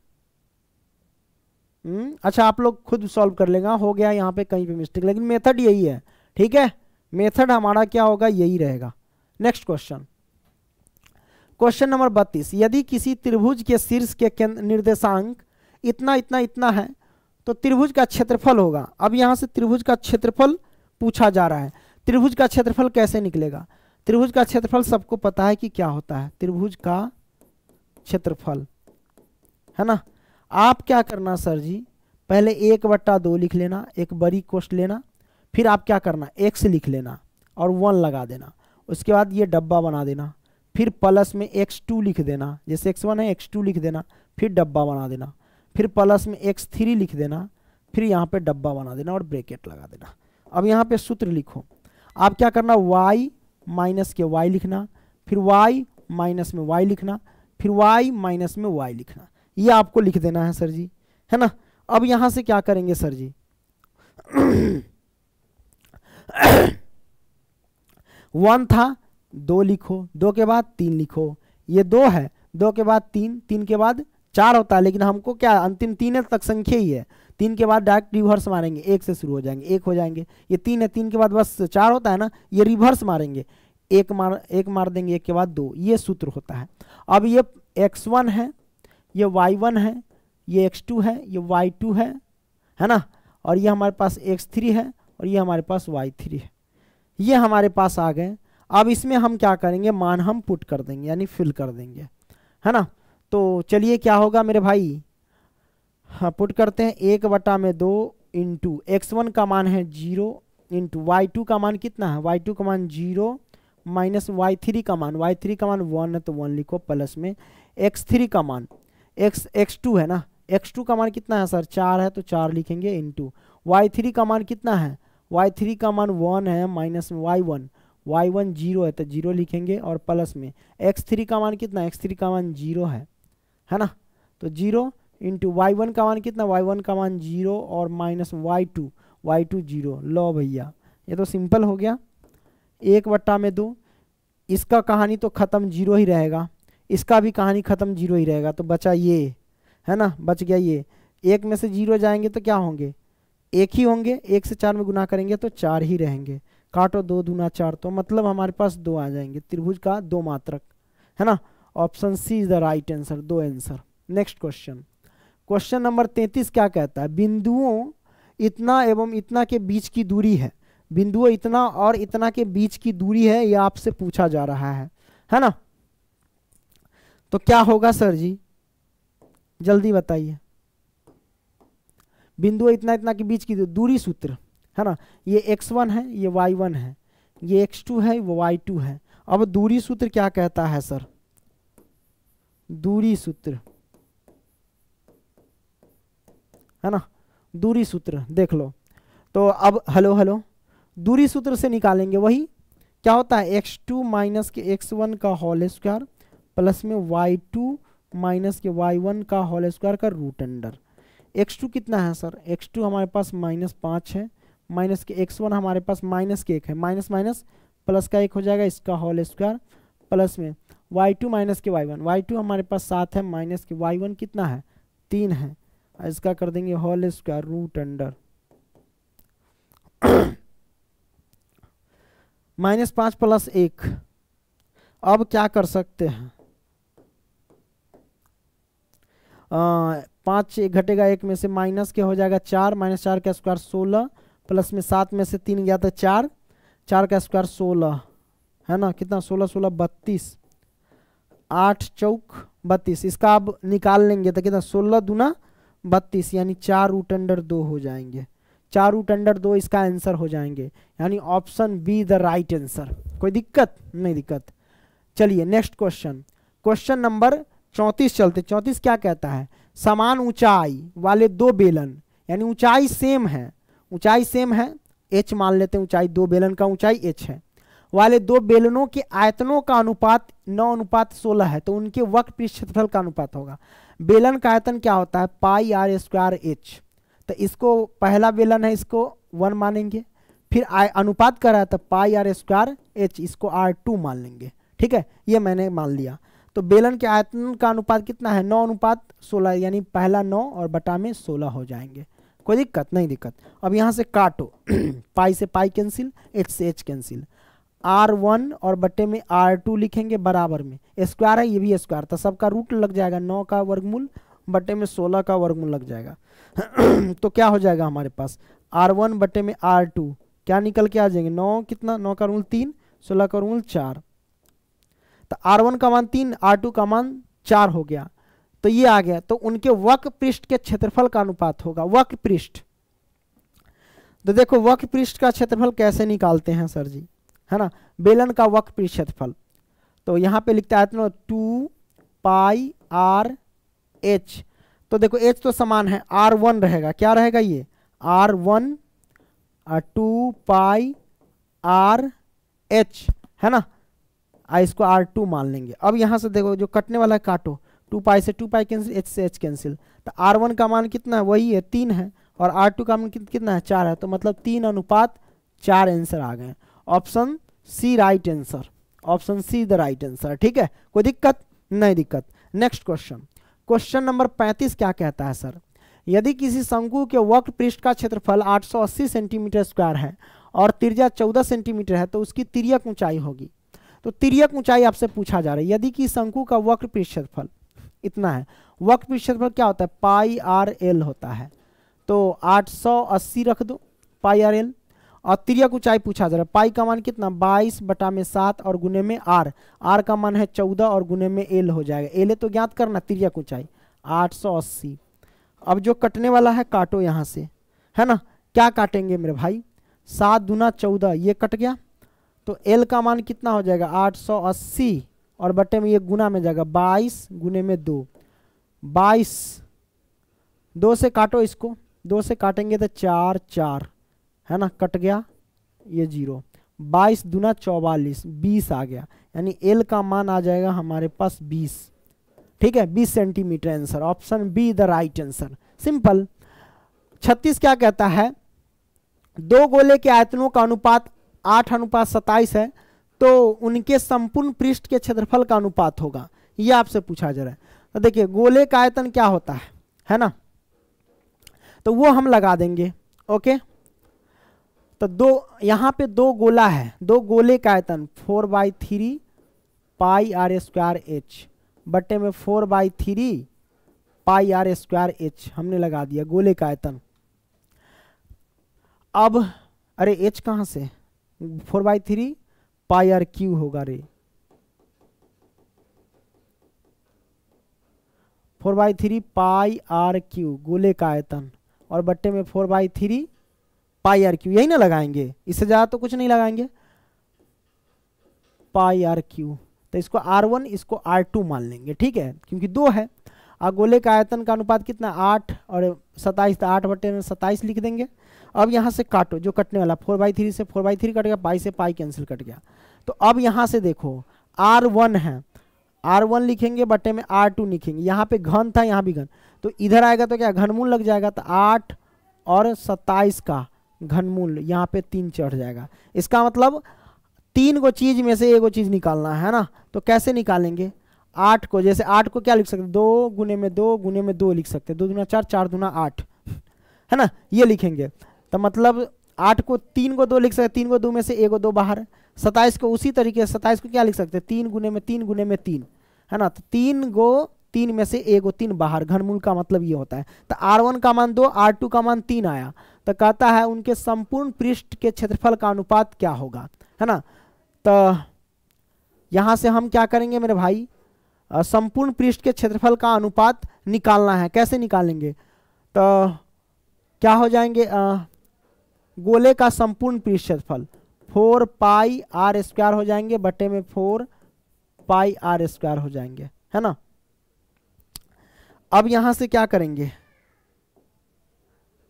अच्छा, आप लोग खुद सॉल्व कर लेगा, हो गया यहाँ पे कहीं पे मिस्टेक, लेकिन मेथड यही है। ठीक है, मेथड हमारा क्या होगा, यही रहेगा। Next question, question number 32। यदि किसी त्रिभुज के शीर्ष के निर्देशांक इतना इतना इतना है तो त्रिभुज का क्षेत्रफल होगा। अब यहाँ से त्रिभुज का क्षेत्रफल पूछा जा रहा है। त्रिभुज का क्षेत्रफल कैसे निकलेगा, त्रिभुज का क्षेत्रफल सबको पता है कि क्या होता है, त्रिभुज का क्षेत्रफल है ना। आप क्या करना सर जी, पहले 1/2 लिख लेना, एक बड़ी कोष्ठ लेना, फिर आप क्या करना x लिख लेना और 1 लगा देना, उसके बाद ये डब्बा बना देना, फिर प्लस में x2 लिख देना, जैसे x1 है x2 लिख देना, फिर डब्बा बना देना, फिर प्लस में x3 लिख देना, फिर यहाँ पे डब्बा बना देना और ब्रैकेट लगा देना। अब यहाँ पे सूत्र लिखो, आप क्या करना y माइनस के y लिखना, फिर y माइनस में y लिखना, फिर y माइनस में y लिखना, ये आपको लिख देना है सर जी, है ना। अब यहाँ से क्या करेंगे सर जी 1 था, 2 लिखो, 2 के बाद 3 लिखो, ये 2 है, 2 के बाद 3, 3 के बाद 4 होता है, लेकिन हमको क्या अंतिम 3 तक संख्या ही है, 3 के बाद डायरेक्ट रिवर्स मारेंगे, 1 से शुरू हो जाएंगे, 1 हो जाएंगे, ये 3 है, 3 के बाद बस 4 होता है ना, ये रिवर्स मारेंगे, 1 मार देंगे, 1 के बाद 2, ये सूत्र होता है। अब ये x1 है, ये y1 है, ये x2 है, ये y2 है ना, और ये हमारे पास x3 है और ये हमारे पास y3 है, ये हमारे पास आ गए। अब इसमें हम क्या करेंगे, मान हम पुट कर देंगे, यानी फिल कर देंगे, है ना। तो चलिए क्या होगा मेरे भाई, हाँ पुट करते हैं, 1/2 इंटू x1 का मान है 0 इंटू y2 का मान कितना है, y2 का मान 0 माइनस y3 का मान 1 है तो 1 लिखो, प्लस में x3 का मान x2 है ना, x2 का मान कितना है सर 4 है तो 4 लिखेंगे, इंटू y3 का मान कितना है, y3 का मान 1 है, माइनस में y1 0 है तो 0 लिखेंगे, और प्लस में x3 का मान कितना है, x3 का मान 0 है ना, तो 0 इंटू y1 का मान कितना, y1 का मान 0 और माइनस y2 0। लो भैया ये तो सिंपल हो गया, 1/2, इसका कहानी तो ख़त्म 0 ही रहेगा, इसका भी कहानी ख़त्म 0 ही रहेगा, तो बचा ये है ना, बच गया ये, 1 में से 0 जाएंगे तो क्या होंगे, 1 ही होंगे, 1 से 4 में गुना करेंगे तो 4 ही रहेंगे, काटो 2 दूना 4, तो मतलब हमारे पास 2 आ जाएंगे, त्रिभुज का 2 मात्रक, है ना। Option C is the right answer, 2 answer. Next question, question number 33 क्या कहता है, बिंदुओं इतना एवं इतना के बीच की दूरी है, बिंदुओं इतना और इतना के बीच की दूरी है, यह आपसे पूछा जा रहा है ना। तो क्या होगा सर जी, जल्दी बताइए। बिंदु इतना इतना के बीच की दूरी सूत्र, है ना। ये x1 है, ये y1 है, ये x2 है, वो y2 है। अब दूरी सूत्र क्या कहता है सर, दूरी सूत्र, है ना, दूरी सूत्र देख लो। तो अब हेलो दूरी सूत्र से निकालेंगे, वही क्या होता है, x2 माइनस के x1 का होल स्क्वायर प्लस में y2 माइनस के y1 का होल स्क्वायर का रूट अंडर। x2 कितना है सर, x2 हमारे पास -5 है, माइनस के x1 हमारे पास माइनस के 1 है, माइनस माइनस प्लस का 1 हो जाएगा, इसका होल स्क्वायर प्लस में y2 माइनस के y1, y2 हमारे पास 7 है, माइनस के y1 कितना है 3 है, इसका कर देंगे whole square root under -5 plus 1। अब क्या कर सकते हैं, 5 घटेगा 1 में से, माइनस के हो जाएगा 4, -4 का स्क्वायर 16, प्लस में 7 में से 3 गया तो 4, 4 का स्क्वायर 16, है ना, कितना 16 16 32, 8 चौक 32, इसका अब निकाल लेंगे तो कितना 16 दूना 32, यानी 4 रूट अंडर 2 हो जाएंगे, 4 रूट अंडर 2 इसका आंसर हो जाएंगे, यानी option be the right answer. कोई दिक्कत नहीं, दिक्कत। चलिए नेक्स्ट क्वेश्चन, क्वेश्चन नंबर 34 चलते। 34 क्या कहता है, समान ऊंचाई वाले 2 बेलन, यानी ऊंचाई सेम है, ऊंचाई सेम है, h मान लेते हैं, ऊंचाई 2 बेलन का ऊंचाई h है, वाले 2 बेलनों के आयतनों का अनुपात 9:16 है, तो उनके वक्र पृष्ठ क्षेत्रफल का अनुपात होगा। बेलन का आयतन क्या होता है, पाई आर स्क्वायर h, तो इसको पहला बेलन है, इसको 1 मानेंगे, फिर अनुपात कर रहा है तो पाई आर स्क्वायर h, इसको r2 मान लेंगे, ठीक है, ये मैंने मान लिया। तो बेलन के आयतन का अनुपात कितना है, 9:16, यानी पहला 9 और बटा में 16 हो जाएंगे। कोई दिक्कत नहीं, दिक्कत। अब यहाँ से काटो पाई से पाई कैंसिल, h से h कैंसिल, r1 और बटे में r2 लिखेंगे बराबर में, स्क्वायर है, ये भी स्क्वायर था, सबका रूट लग जाएगा, 9 का वर्गमूल बटे में 16 का वर्गमूल लग जाएगा तो क्या हो जाएगा हमारे पास, r1 बटे में r2 क्या निकल के आ जाएंगे, 9 कितना, 9 का वर्गमूल 3, 16 का वर्गमूल 4, तो r1 का मान 3, r2 का मान 4 हो गया, तो ये आ गया। तो उनके वक्र पृष्ठ के क्षेत्रफल का अनुपात होगा, वक्र पृष्ठ। तो देखो वक्र पृष्ठ का क्षेत्रफल कैसे निकालते हैं सर जी, है ना, बेलन का वक्र पृष्ठ क्षेत्रफल, तो यहाँ पे लिखता है 2 पाई आर एच, तो देखो h तो समान है, r1 रहेगा, क्या रहेगा ये r1 2 पाई आर एच, है ना, इसको r2 मान लेंगे। अब यहाँ से देखो जो कटने वाला है काटो, 2 पाई से 2 पाई कैंसिल, h से h कैंसिल, तो r1 का मान कितना है, वही है 3 है, और r2 का मान कितना है 4 है, तो मतलब 3:4 आंसर आ गए। Option C right answer, option C the right answer, ठीक है, कोई दिक्कत नहीं, दिक्कत। नेक्स्ट क्वेश्चन, क्वेश्चन नंबर 35 क्या कहता है सर, यदि किसी शंकु के वक्र पृष्ठ का क्षेत्रफल 880 सेंटीमीटर स्क्वायर है और त्रिज्या 14 सेंटीमीटर है, तो उसकी तिर्यक ऊंचाई होगी। तो तिर्यक ऊंचाई आपसे पूछा जा रहा है, यदि कि शंकु का वक्र पृष्ठ क्षेत्रफल इतना है, वक्र पृष्ठ क्षेत्रफल क्या होता है, पाई आर एल होता है, तो 880 रख दो पाई आर एल, और तिर्यक ऊंचाई पूछा जा रहा है, पाई का मान कितना 22/7 और गुने में आर, आर का मान है 14 और गुने में एल हो जाएगा, एल तो ज्ञात करना, तिर्यक ऊंचाई 880। अब जो कटने वाला है काटो यहाँ से, है ना, क्या काटेंगे मेरे भाई, 7 दूना 14, ये कट गया, तो एल का मान कितना हो जाएगा 880 और बटे में ये गुना में जाएगा 22 गुने में 2, 22, 2 से काटो इसको, 2 से काटेंगे तो 4 4, है ना, कट गया ये 0, 22 दूना 44, 20 आ गया, यानी एल का मान आ जाएगा हमारे पास 20, ठीक है, 20 centimetre answer, option be the right answer, simple. 36 क्या कहता है, 2 गोले के आयतनों का अनुपात 8:27 है, तो उनके संपूर्ण पृष्ठ के क्षेत्रफल का अनुपात होगा, ये आपसे पूछा जा रहा है। तो देखिए गोले का आयतन क्या होता है ना, तो वो हम लगा देंगे, ओके। तो दो यहाँ पे दो गोला है, दो गोले का आयतन 4/3 पाई आर स्क्वायर एच बटे में 4/3 पाई आर स्क्वायर एच हमने लगा दिया गोले का आयतन। अब अरे एच कहाँ से, 4/3 पाई आर क्यू होगा रे, 4/3 पाई आर क्यू गोले का आयतन और बट्टे में 4/3 पाई आर क्यू, यही ना लगाएंगे, इससे ज़्यादा तो कुछ नहीं लगाएंगे, पाई आर क्यू। तो इसको R1 इसको R2 मान लेंगे, ठीक है, क्योंकि दो है। गोले का आयतन का अनुपात कितना, 8 और 27, तो 8 बटे में 27 लिख देंगे। अब यहाँ से काटो, जो कटने वाला 4/3 से 4/3 कट गया, पाई से पाई कैंसिल कट गया। तो अब यहाँ से देखो R1 है, R1 लिखेंगे बटे में R2 लिखेंगे, यहाँ पे घन था यहाँ भी घन, तो इधर आएगा तो क्या घनमूल लग जाएगा, तो 8 और 27 का घनमूल यहाँ पे 3 चढ़ जाएगा। इसका मतलब 3 को चीज में से 1 चीज निकालना है ना, तो कैसे निकालेंगे, 8 को, जैसे 8 को क्या लिख सकते, 2 गुने में 2 गुने में 2 लिख सकते, 2 दूना 4 4 दूना 8 है ना, ये लिखेंगे। तो मतलब 8 को 3 को 2 लिख सकते, 3 को 2 में से 1 2 बाहर। 27 को उसी तरीके से 27 को क्या लिख सकते, 3 गुने में 3 गुने में 3 है ना, तो 3 को 3 में से 1 3 बाहर, घनमूल का मतलब ये होता है। तो R1 का मान 2, R2 का मान 3 आया। तो कहता है उनके संपूर्ण पृष्ठ के क्षेत्रफल का अनुपात क्या होगा, है ना। तो यहां से हम क्या करेंगे मेरे भाई, संपूर्ण पृष्ठ के क्षेत्रफल का अनुपात निकालना है। कैसे निकालेंगे, तो क्या हो जाएंगे, गोले का संपूर्ण पृष्ठ क्षेत्रफल 4 पाई आर स्क्वायर हो जाएंगे बटे में 4 पाई आर स्क्वायर हो जाएंगे, है ना। अब यहां से क्या करेंगे,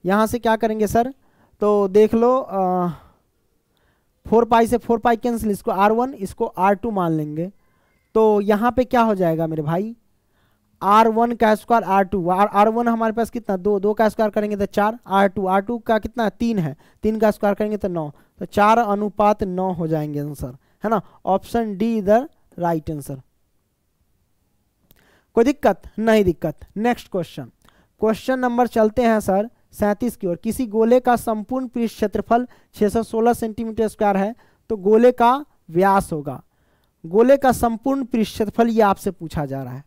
यहां से क्या करेंगे सर, तो देख लो 4 पाई से 4 पाई कैंसिल, इसको R1 इसको R2 मान लेंगे। तो यहाँ पे क्या हो जाएगा मेरे भाई, R1 का स्क्वायर R2, R1 हमारे पास कितना 2, 2 का स्क्वायर करेंगे तो 4, R2 का कितना 3 है, 3 का स्क्वायर करेंगे तो 9, तो 4:9 हो जाएंगे आंसर, है ना। ऑप्शन डी इधर राइट आंसर। कोई दिक्कत नहीं, दिक्कत। नेक्स्ट क्वेश्चन, क्वेश्चन नंबर चलते हैं सर 37 की ओर। किसी गोले का संपूर्ण पृष्ठ क्षेत्रफल 616 सेंटीमीटर स्क्वायर है, तो गोले का व्यास होगा, गोले का संपूर्ण पृष्ठ क्षेत्रफल ये आपसे पूछा जा रहा है।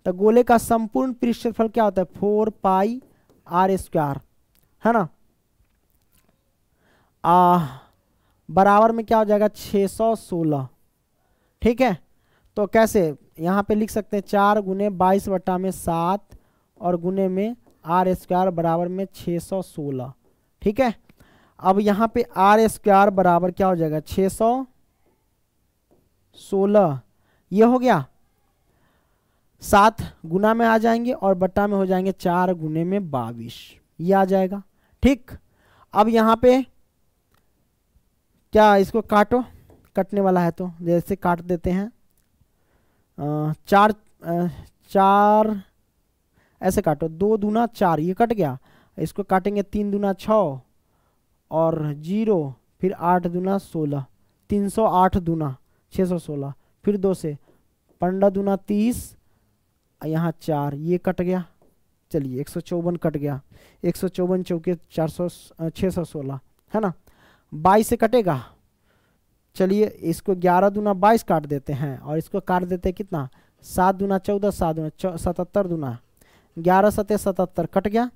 तो गोले का संपूर्ण पृष्ठ क्षेत्रफल क्या होता है, 4 पाई आर स्क्वायर, है ना, बराबर में क्या हो जाएगा 616, ठीक है। तो कैसे यहाँ पे लिख सकते हैं 4 गुने 22 बटा में 7 और गुने में आर स्क्वायर बराबर में 616, ठीक है। अब यहाँ पे आर स्क्वायर बराबर क्या हो जाएगा 616, ये हो गया, 7 गुना में आ जाएंगे और बट्टा में हो जाएंगे 4 गुने में 22, ये आ जाएगा, ठीक। अब यहाँ पे क्या, इसको काटो, कटने वाला है तो जैसे काट देते हैं, 4 ऐसे काटो, 2 दूना 4, ये कट गया, इसको काटेंगे 3 दूना 6 और 0, फिर 8 दूना 16, 308 दूना 616, फिर 2 से 15 दूना 30, यहाँ 4, ये कट गया, चलिए 154 कट गया, 154 चौके 616, है ना। 22 से कटेगा, चलिए इसको 11 दूना 22 काट देते हैं और इसको काट देते हैं कितना, 7 दूना 14, 7 दूना 77 दूना 11 सते 77 कट गया।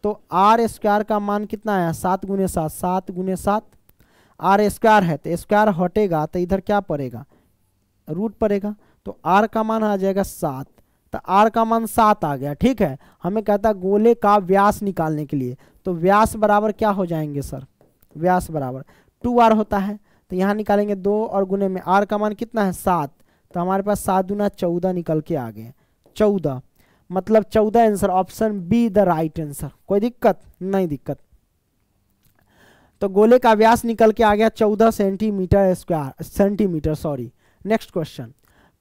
तो आर स्क्वायर का मान कितना आया, 7 गुने 7, 7 गुने 7, आर स्क्वायर है तो स्क्वायर हटेगा तो इधर क्या पड़ेगा, रूट पड़ेगा, तो आर का मान आ जाएगा 7, तो आर का मान 7 आ गया, ठीक है। हमें कहता है गोले का व्यास निकालने के लिए, तो व्यास बराबर क्या हो जाएंगे सर, व्यास बराबर 2r होता है, तो यहाँ निकालेंगे 2 और गुने में आर का मान कितना है 7, तो हमारे पास 7 दूना 14 निकल के आ गए, 14, मतलब 14 answer, option be the right answer. कोई दिक्कत नहीं, दिक्कत। तो गोले का व्यास निकल के आ गया 14 centimetre sorry. Next question,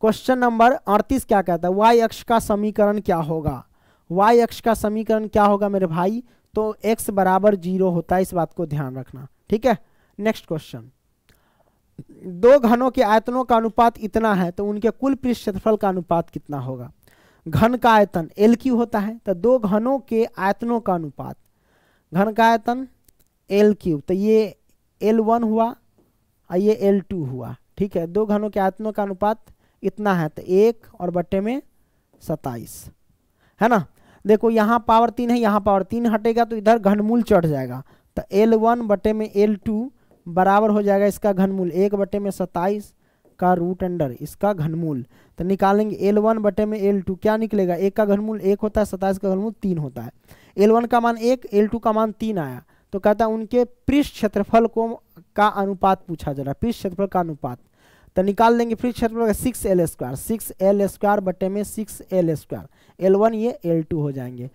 question number 38 क्या कहता है, वाई अक्ष का समीकरण क्या होगा, वाई अक्ष का समीकरण क्या होगा मेरे भाई, तो x बराबर 0 होता है, इस बात को ध्यान रखना, ठीक है। नेक्स्ट क्वेश्चन, दो घनों के आयतनों का अनुपात इतना है तो उनके कुल पृष्ठ क्षेत्रफल का अनुपात कितना होगा। घन का आयतन LQ होता है, तो दो घनों के आयतनों का अनुपात, घन का आयतन LQ, तो ये L1 हुआ और ये L2 हुआ, ठीक है। दो घनों के आयतनों का अनुपात इतना है, तो 1 और बटे में 27, है ना। देखो यहाँ पावर 3 है, यहाँ पावर 3 हटेगा तो इधर घनमूल चढ़ जाएगा, तो L1 बटे में L2 बराबर हो जाएगा इसका घनमूल 1 बटे में 27 का रूट अंडर इसका घनमूल। तो निकालेंगे L1 बटे में L2, क्या निकलेगा, 1 का घनमूल 1 होता है, 27 का घनमूल 3 होता है। L1 का मान 1, L2 का मान 3 आया, तो कहता है उनके पृष्ठ क्षेत्रफल को का अनुपात पूछा जा रहा है, पृष्ठ क्षेत्रफल का अनुपात। तो निकाल लेंगे पृष्ठ क्षेत्रफल 6L², 6L² बटे में 6L², L1 ये L2 हो जाएंगे।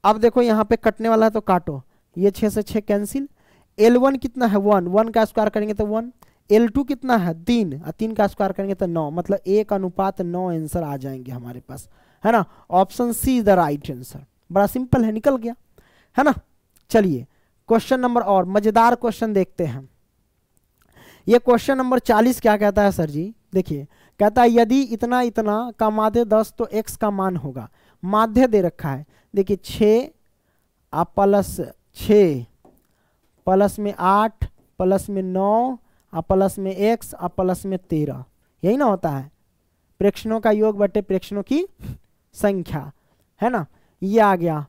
अब देखो यहाँ पे कटने वाला है तो काटो, ये 6 से 6 कैंसिल। L1 कितना है 1, 1 का स्क्वायर करेंगे तो 1, L2 कितना है 3, 3 का स्क्वायर करेंगे तो 9, मतलब 1:9 आंसर आ जाएंगे हमारे पास, है ना। Option C is the right answer. बड़ा सिंपल है, निकल गया, है ना। चलिए क्वेश्चन नंबर और मजेदार क्वेश्चन देखते हैं। ये क्वेश्चन नंबर 40 क्या कहता है सर जी, देखिए कहता है यदि इतना इतना का माध्य 10 तो x का मान होगा। माध्य दे रखा है, देखिए 6 प्लस 6 प्लस में 8 प्लस में 9 प्लस में x प्लस में 13, यही ना होता है प्रेक्षणों का योग बटे प्रेक्षणों की संख्या, है ना। ये आ गया।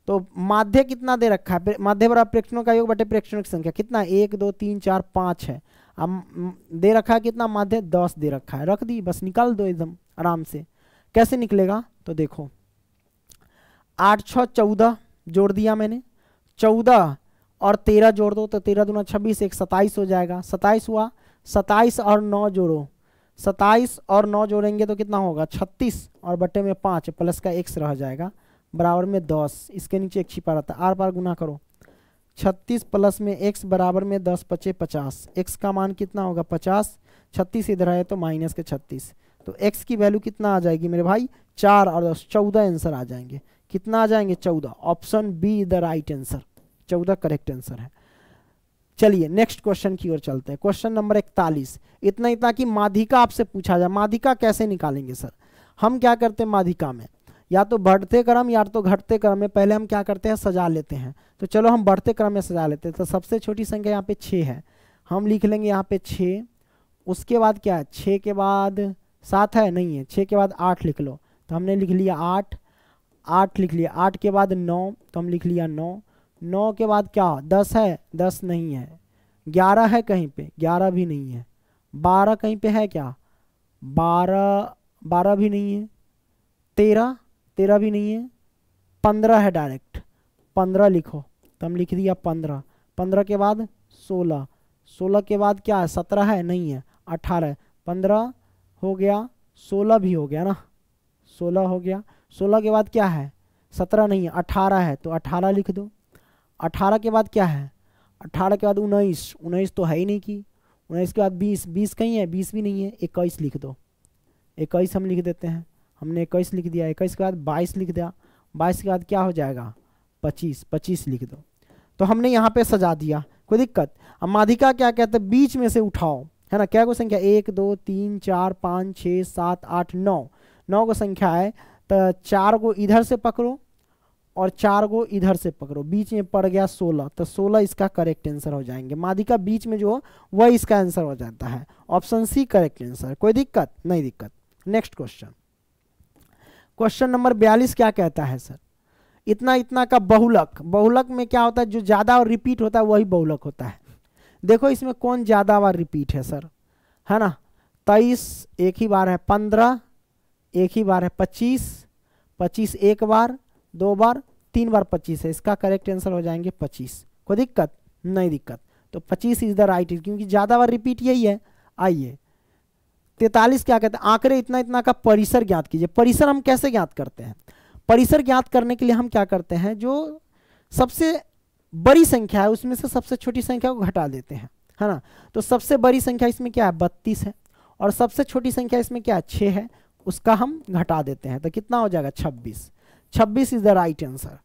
तो माध्य कितना दे रखा है, माध्य बराबर प्रेक्षणों का योग बटे प्रेक्षणों की संख्या कितना, 1 2 3 4 5 है। अब दे रखा है कितना, माध्य 10 दे रखा है, रख दी, बस निकाल दो एकदम आराम से। कैसे निकलेगा, तो देखो 8 6 14 जोड़ दिया मैंने, 14 और 13 जोड़ दो तो 13 दूना 26, 1 27 हो जाएगा, 27 हुआ। 27 और 9 जोड़ो, 27 और 9 जोड़ेंगे तो कितना होगा 36 और बटे में 5 प्लस का x रह जाएगा बराबर में 10, इसके नीचे एक छिपा रहता है, आर पार गुना करो। 36 प्लस में x बराबर में 10 पचे 50, x का मान कितना होगा 50, 36 इधर है तो माइनस के 36, तो x की वैल्यू कितना आ जाएगी मेरे भाई 4 और 10 14 आंसर आ जाएंगे। कितना आ जाएंगे 14, option be the right answer, 14 correct answer है। चलिए नेक्स्ट क्वेश्चन की ओर चलते हैं। क्वेश्चन नंबर 41, इतना इतना की माध्यिका आपसे पूछा जाए। माध्यिका कैसे निकालेंगे सर, हम क्या करते हैं माध्यिका में, या तो बढ़ते क्रम या तो घटते क्रम में पहले हम क्या करते हैं सजा लेते हैं। तो चलो हम बढ़ते क्रम में सजा लेते हैं। तो सबसे छोटी संख्या यहाँ पे 6 है, हम लिख लेंगे यहाँ पे 6, उसके बाद क्या है 6 के बाद 7 है, नहीं है, 6 के बाद 8 लिख लो, तो हमने लिख लिया 8, 8 लिख लिया, 8 के बाद 9 तो हम लिख लिया 9, 9 के बाद क्या 10 है, 10 नहीं है, 11 है कहीं पे, 11 भी नहीं है, 12 कहीं पे है क्या, 12 भी नहीं है, 13 भी नहीं है, 15 है डायरेक्ट, 15 लिखो तो हम लिख दिया 15, 15 के बाद 16, 16 के बाद क्या है 17 है, नहीं है, 18, 15 हो गया, 16 भी हो गया ना, 16 हो गया, 16 के बाद क्या है 17 नहीं है, 18 है तो 18 लिख दो। 18 के बाद क्या है, 18 के बाद 19, 19 तो है ही नहीं की, 19 के बाद 20, 20 कहीं है, 20 भी नहीं है, 21 लिख दो, 21 हम लिख देते हैं, हमने 21 लिख दिया। 21 के बाद 22 लिख दिया, 22 के बाद क्या हो जाएगा 25, 25 लिख दो। तो हमने यहाँ पे सजा दिया, कोई दिक्कत। अब माध्यिका क्या कहते हैं, बीच में से उठाओ, है ना। क्या को संख्या 1 2 3 4 5 6 7 8 9, 9 को संख्या है, तो 4 को इधर से पकड़ो और 4 को इधर से पकड़ो, बीच में पड़ गया 16, तो 16 इसका करेक्ट आंसर हो जाएंगे। माध्यिका बीच में जो वह इसका आंसर हो जाता है, ऑप्शन सी करेक्ट आंसर। कोई दिक्कत नहीं, दिक्कत। नेक्स्ट क्वेश्चन, क्वेश्चन नंबर 42 क्या कहता है सर, इतना इतना का बहुलक। बहुलक में क्या होता है, जो ज्यादा और रिपीट होता है वही बहुलक होता है। देखो इसमें कौन ज्यादा बार रिपीट है सर, है ना। 23 एक ही बार है, 15 एक ही बार है, 25 25 एक बार, 2 बार, 3 बार 25 है, इसका करेक्ट आंसर हो जाएंगे 25। कोई दिक्कत नहीं, दिक्कत। तो 25 इज द राइट, क्योंकि ज्यादा बार रिपीट यही है। आइए 43 क्या कहते हैं, आंकड़े इतना इतना का परिसर ज्ञात कीजिए। परिसर हम कैसे ज्ञात करते हैं, परिसर ज्ञात करने के लिए हम क्या करते हैं, जो सबसे बड़ी संख्या है उसमें से सबसे छोटी संख्या को घटा देते हैं, है ना। तो सबसे बड़ी संख्या इसमें क्या है 32 है, और सबसे छोटी संख्या इसमें क्या है 6 है, उसका हम घटा देते हैं, तो कितना हो जाएगा 26। 26 इज द राइट आंसर।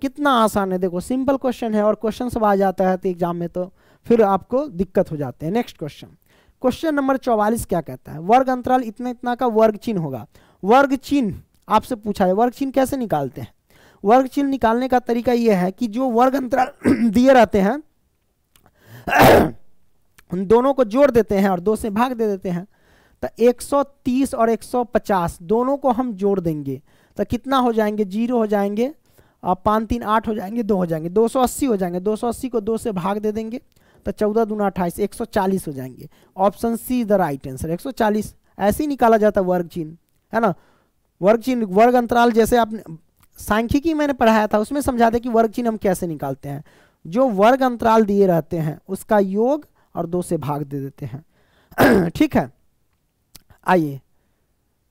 कितना आसान है, देखो सिंपल क्वेश्चन है, और क्वेश्चन सब आ जाता है तो एग्जाम में तो फिर आपको दिक्कत हो जाते हैं। नेक्स्ट क्वेश्चन, क्वेश्चन नंबर 44 क्या कहता है, वर्ग अंतराल इतना इतना का वर्ग चिन्ह होगा। वर्ग चिन्ह आपसे पूछा है, वर्ग चिन्ह कैसे निकालते हैं। वर्ग चिन्ह निकालने का तरीका यह है कि जो वर्ग अंतराल दिए रहते हैं उन दोनों को जोड़ देते हैं और 2 से भाग दे देते हैं। तो 130 और 150 दोनों को हम जोड़ देंगे तो कितना हो जाएंगे, 0 हो जाएंगे, 5 3 8 हो जाएंगे, 2 हो जाएंगे, 280 हो जाएंगे। 280 को 2 से भाग दे देंगे तो 14 दूना 28, 140 हो जाएंगे। Option C the right answer, 140। ऐसे ही निकाला जाता है वर्ग चिन्ह, है ना। वर्ग चिन्ह, वर्ग अंतराल, जैसे आपने सांख्यिकी मैंने पढ़ाया था उसमें समझा दे कि वर्ग चिन्ह हम कैसे निकालते हैं। जो वर्ग अंतराल दिए रहते हैं उसका योग और 2 से भाग दे देते हैं। ठीक है, आइए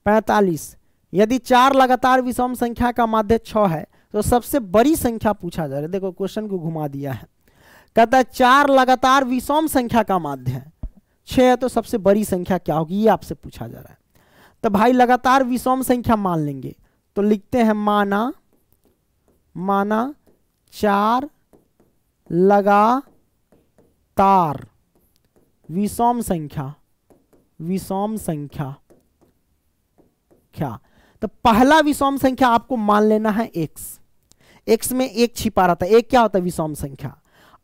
45। यदि 4 लगातार विषम संख्या का माध्य 6 है तो सबसे बड़ी संख्या पूछा जा रहा है। देखो क्वेश्चन को घुमा दिया है, कहता है 4 लगातार विषम संख्या का माध्य है, 6 है तो सबसे बड़ी संख्या क्या होगी, ये आपसे पूछा जा रहा है। तो भाई लगातार विषम संख्या मान लेंगे तो लिखते हैं माना 4 लगातार विषम संख्या क्या। तो पहला विषम संख्या आपको मान लेना है x में 1 छिपा रहता है, 1 क्या होता है, विषम संख्या।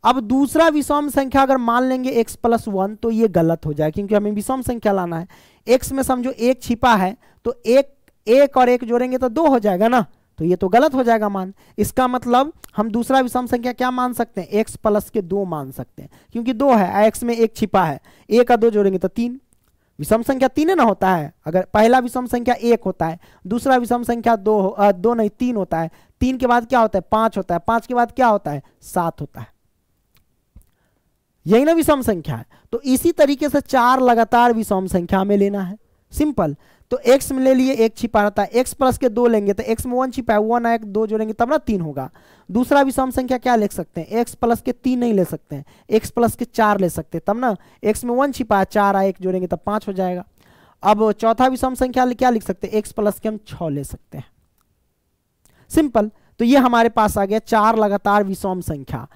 अब दूसरा विषम संख्या अगर मान लेंगे x + 1 तो ये गलत हो जाए, क्योंकि हमें विषम संख्या लाना है। x में समझो 1 छिपा है तो 1 और 1 जोड़ेंगे तो 2 हो जाएगा ना, तो ये तो गलत हो जाएगा मान। इसका मतलब हम दूसरा विषम संख्या क्या मान सकते हैं, x + 2 मान सकते हैं, क्योंकि 2 है, x में 1 छिपा है, 1 और 2 जोड़ेंगे तो 3। विषम संख्या 3 ना होता है, अगर पहला विषम संख्या 1 होता है, दूसरा विषम संख्या 2 नहीं 3 होता है, 3 के बाद क्या होता है, 5 होता है, 5 के बाद क्या होता है, 7 होता है। यही ना विषम संख्या है। तो इसी तरीके से 4 लगातार विषम संख्या में लेना है, सिंपल। तो x में ले लिए 1 छिपा रहता है, x + 2 लेंगे तो x में 1 छिपा है, 1 1 2 जोड़ेंगे तब ना 3 होगा। दूसरा विषम संख्या क्या लिख सकते हैं, x + 3 नहीं ले सकते हैं, x + 4 ले सकते हैं तब ना, x में 1 छिपा है, 4 1 जोड़ेंगे तब 5 हो जाएगा। अब चौथा विषम संख्या क्या लिख सकते हैं, x + हम 6 ले सकते हैं, सिंपल। तो ये हमारे पास आ गया 4 लगातार विषम संख्या।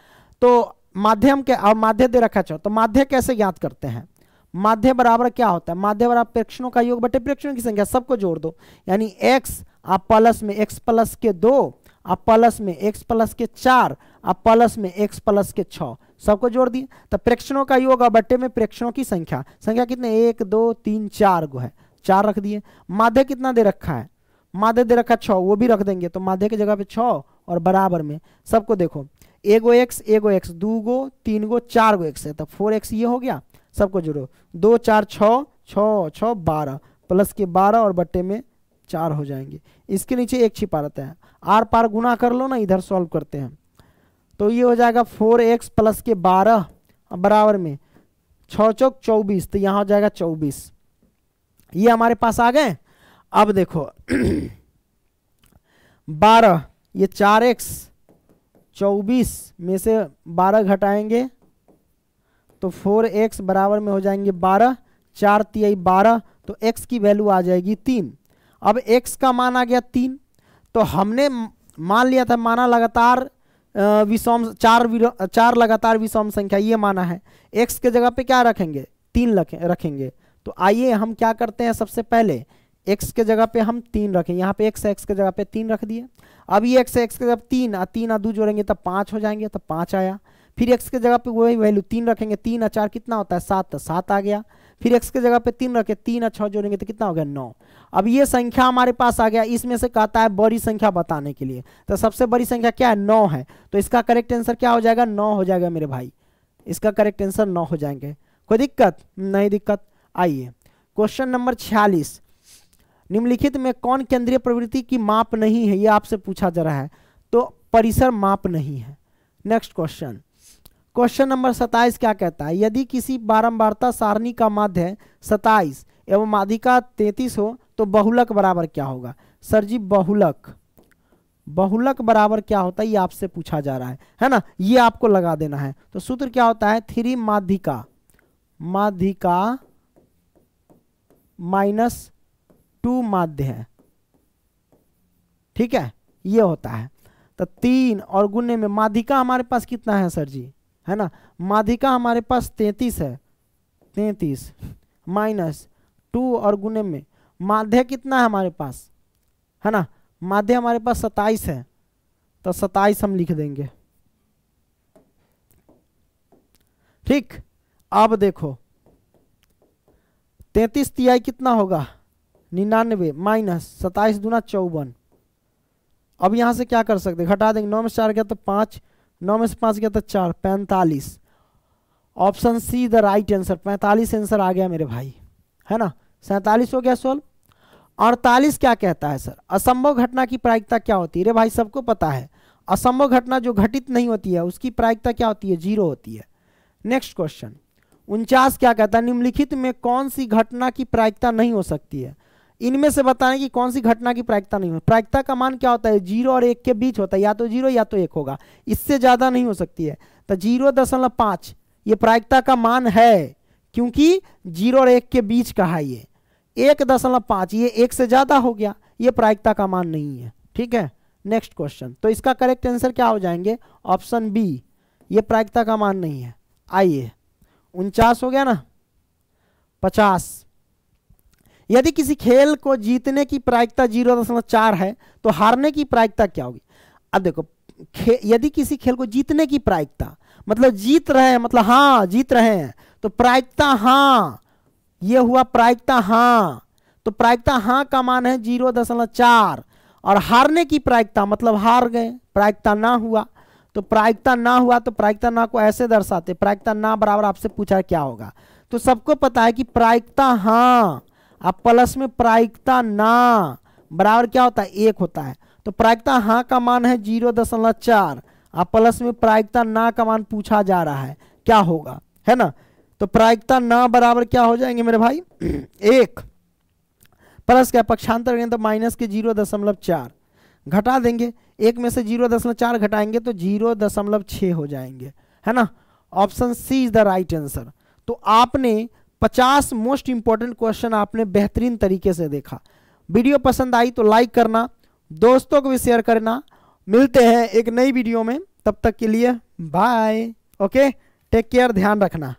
तो माध्यम के, और माध्य दे रखा है, तो माध्य कैसे ज्ञात करते हैं, माध्य बराबर क्या होता है, माध्य बराबर प्रेक्षणों का योग बटे प्रेक्षणों की संख्या, सबको जोड़ दो। यानी x आप प्लस में x + 2 आप प्लस में x + 4 आप प्लस में x + 6 सबको जोड़ दिए। तो प्रेक्षणों का योग और बटे में प्रेक्षणों की संख्या कितने, 1 2 3 4 गो है, 4 रख दिए। माध्य कितना दे रखा है, माध्य दे रखा 6, वो भी रख देंगे। तो माध्य की जगह पे 6 और बराबर में सबको देखो, 1 गो x 2 गो 3 गो 4 गो x है, तो 4x ये हो गया, सबको जोड़ो, 2 4 6 6 6 12 प्लस के 12 और बट्टे में 4 हो जाएंगे। इसके नीचे 1 छिपा रहता है, आर पार गुना कर लो ना, इधर सॉल्व करते हैं तो ये हो जाएगा 4x + के 12 बराबर में 6 चौक 24, तो यहाँ हो जाएगा 24। ये हमारे पास आ गए। अब देखो 12 ये 4x 24 में से 12 घटाएंगे तो 4x बराबर में हो जाएंगे 12, 4 3 12, तो x की वैल्यू आ जाएगी 3। अब x का मान आ गया 3, तो हमने मान लिया था, माना लगातार विषम 4 लगातार विषम संख्या ये माना है, x के जगह पे क्या रखेंगे, 3 रखेंगे। तो आइए हम क्या करते हैं, सबसे पहले x के जगह पे हम 3 रखें, यहाँ पे x के जगह पे 3 रख दिए। अब ये x के जगह 3 और 2 जोड़ेंगे तब 5 हो जाएंगे, तब 5 आया। फिर x के जगह पे वही वैल्यू 3 रखेंगे, 3 और 4 कितना होता है 7, तो 7 आ गया। फिर x के जगह पे 3 रखे, 3 और 6 जोड़ेंगे तो कितना हो गया 9। अब ये संख्या हमारे पास आ गया, इसमें से कहता है बड़ी संख्या बताने के लिए, तो सबसे बड़ी संख्या क्या है 9 है, तो इसका करेक्ट आंसर क्या हो जाएगा 9 हो जाएगा मेरे भाई, इसका करेक्ट आंसर 9 हो जाएंगे। कोई दिक्कत नहीं, दिक्कत। आइए क्वेश्चन नंबर 46, निम्नलिखित में कौन केंद्रीय प्रवृत्ति की माप नहीं है, ये आपसे पूछा जा रहा है, तो परिसर माप नहीं है। नेक्स्ट क्वेश्चन नंबर 27 क्या कहता है, यदि किसी बारंबारता सारणी का माध्य 27 एवं माध्यिका 33 हो तो बहुलक बराबर क्या होगा। सर जी बहुलक बराबर क्या होता है, ये आपसे पूछा जा रहा है ना, ये आपको लगा देना है। तो सूत्र क्या होता है, 3 माध्यिका -2 माध्य है, ठीक है, ये होता है। तो 3 और गुने में माध्यिका हमारे पास कितना है सर जी, है ना, माध्यिका हमारे पास 33 है, 33 -2 और गुने में माध्य कितना है हमारे पास, है ना, माध्य हमारे पास 27 है, तो 27 हम लिख देंगे, ठीक, अब देखो 33 तिहाई कितना होगा 99 माइनस 27 दूना 54। अब यहां से क्या कर सकते, घटा देंगे, 9 में से 4 गया तो 5, 9 में से 5 गया तो 4, 45। Option C the right answer, 45 answer आ गया मेरे भाई, है ना। 47 हो गया सोल्व। 48 क्या कहता है सर, असंभव घटना की प्रायिकता क्या होती है। रे भाई सबको पता है, असंभव घटना जो घटित नहीं होती है उसकी प्रायिकता क्या होती है, 0 होती है। नेक्स्ट क्वेश्चन 49 क्या कहता है, निम्नलिखित में कौन सी घटना की प्रायिकता नहीं हो सकती है। इनमें से बताएं कि कौन सी घटना की प्रायिकता नहीं हो। प्रायिकता का मान क्या होता है, 0 और 1 के बीच होता है, या तो 0 या तो 1 होगा, इससे ज्यादा नहीं हो सकती है। तो 0.5 ये प्रायिकता का मान है, क्योंकि 0 और 1 के बीच का है ये। 1.5 ये 1 से ज्यादा हो गया, ये प्रायिकता का मान नहीं है, ठीक है। नेक्स्ट क्वेश्चन, तो इसका करेक्ट आंसर क्या हो जाएंगे, ऑप्शन बी, ये प्रायिकता का मान नहीं है। आइए 49 हो गया ना। 50, यदि किसी खेल को जीतने की प्रायिकता 0.4 है तो हारने की प्रायिकता क्या होगी। अब देखो यदि किसी खेल को जीतने की प्रायिकता मतलब जीत रहे हैं, मतलब हाँ जीत रहे हैं, तो प्रायिकता हाँ, ये हुआ प्रायिकता हाँ, तो प्रायिकता हाँ का मान है 0.4। और हारने की प्रायिकता मतलब हार गए, प्रायिकता ना हुआ, तो प्रायिकता ना हुआ तो प्रायिकता ना को ऐसे दर्शाते, प्रायिकता ना बराबर आपसे पूछा है क्या होगा, तो सबको पता है कि प्रायिकता हाँ अब प्लस में प्रायिकता ना बराबर क्या होता है, 1 होता है। तो प्रायिकता हाँ का मान है 0.4 और प्लस में प्रायिकता ना का मान पूछा जा रहा है क्या होगा, है ना। तो प्रायिकता ना बराबर क्या हो जाएंगे मेरे भाई 1 प्लस क्या पक्षांतर करेंगे तो माइनस के 0.4, घटा देंगे 1 में से 0.4 घटाएंगे तो 0.6 हो जाएंगे, है ना। Option C is the right answer. तो आपने 50 मोस्ट इंपॉर्टेंट क्वेश्चन आपने बेहतरीन तरीके से देखा। वीडियो पसंद आई तो लाइक करना, दोस्तों को भी शेयर करना। मिलते हैं एक नई वीडियो में, तब तक के लिए बाय। ओके, टेक केयर, ध्यान रखना।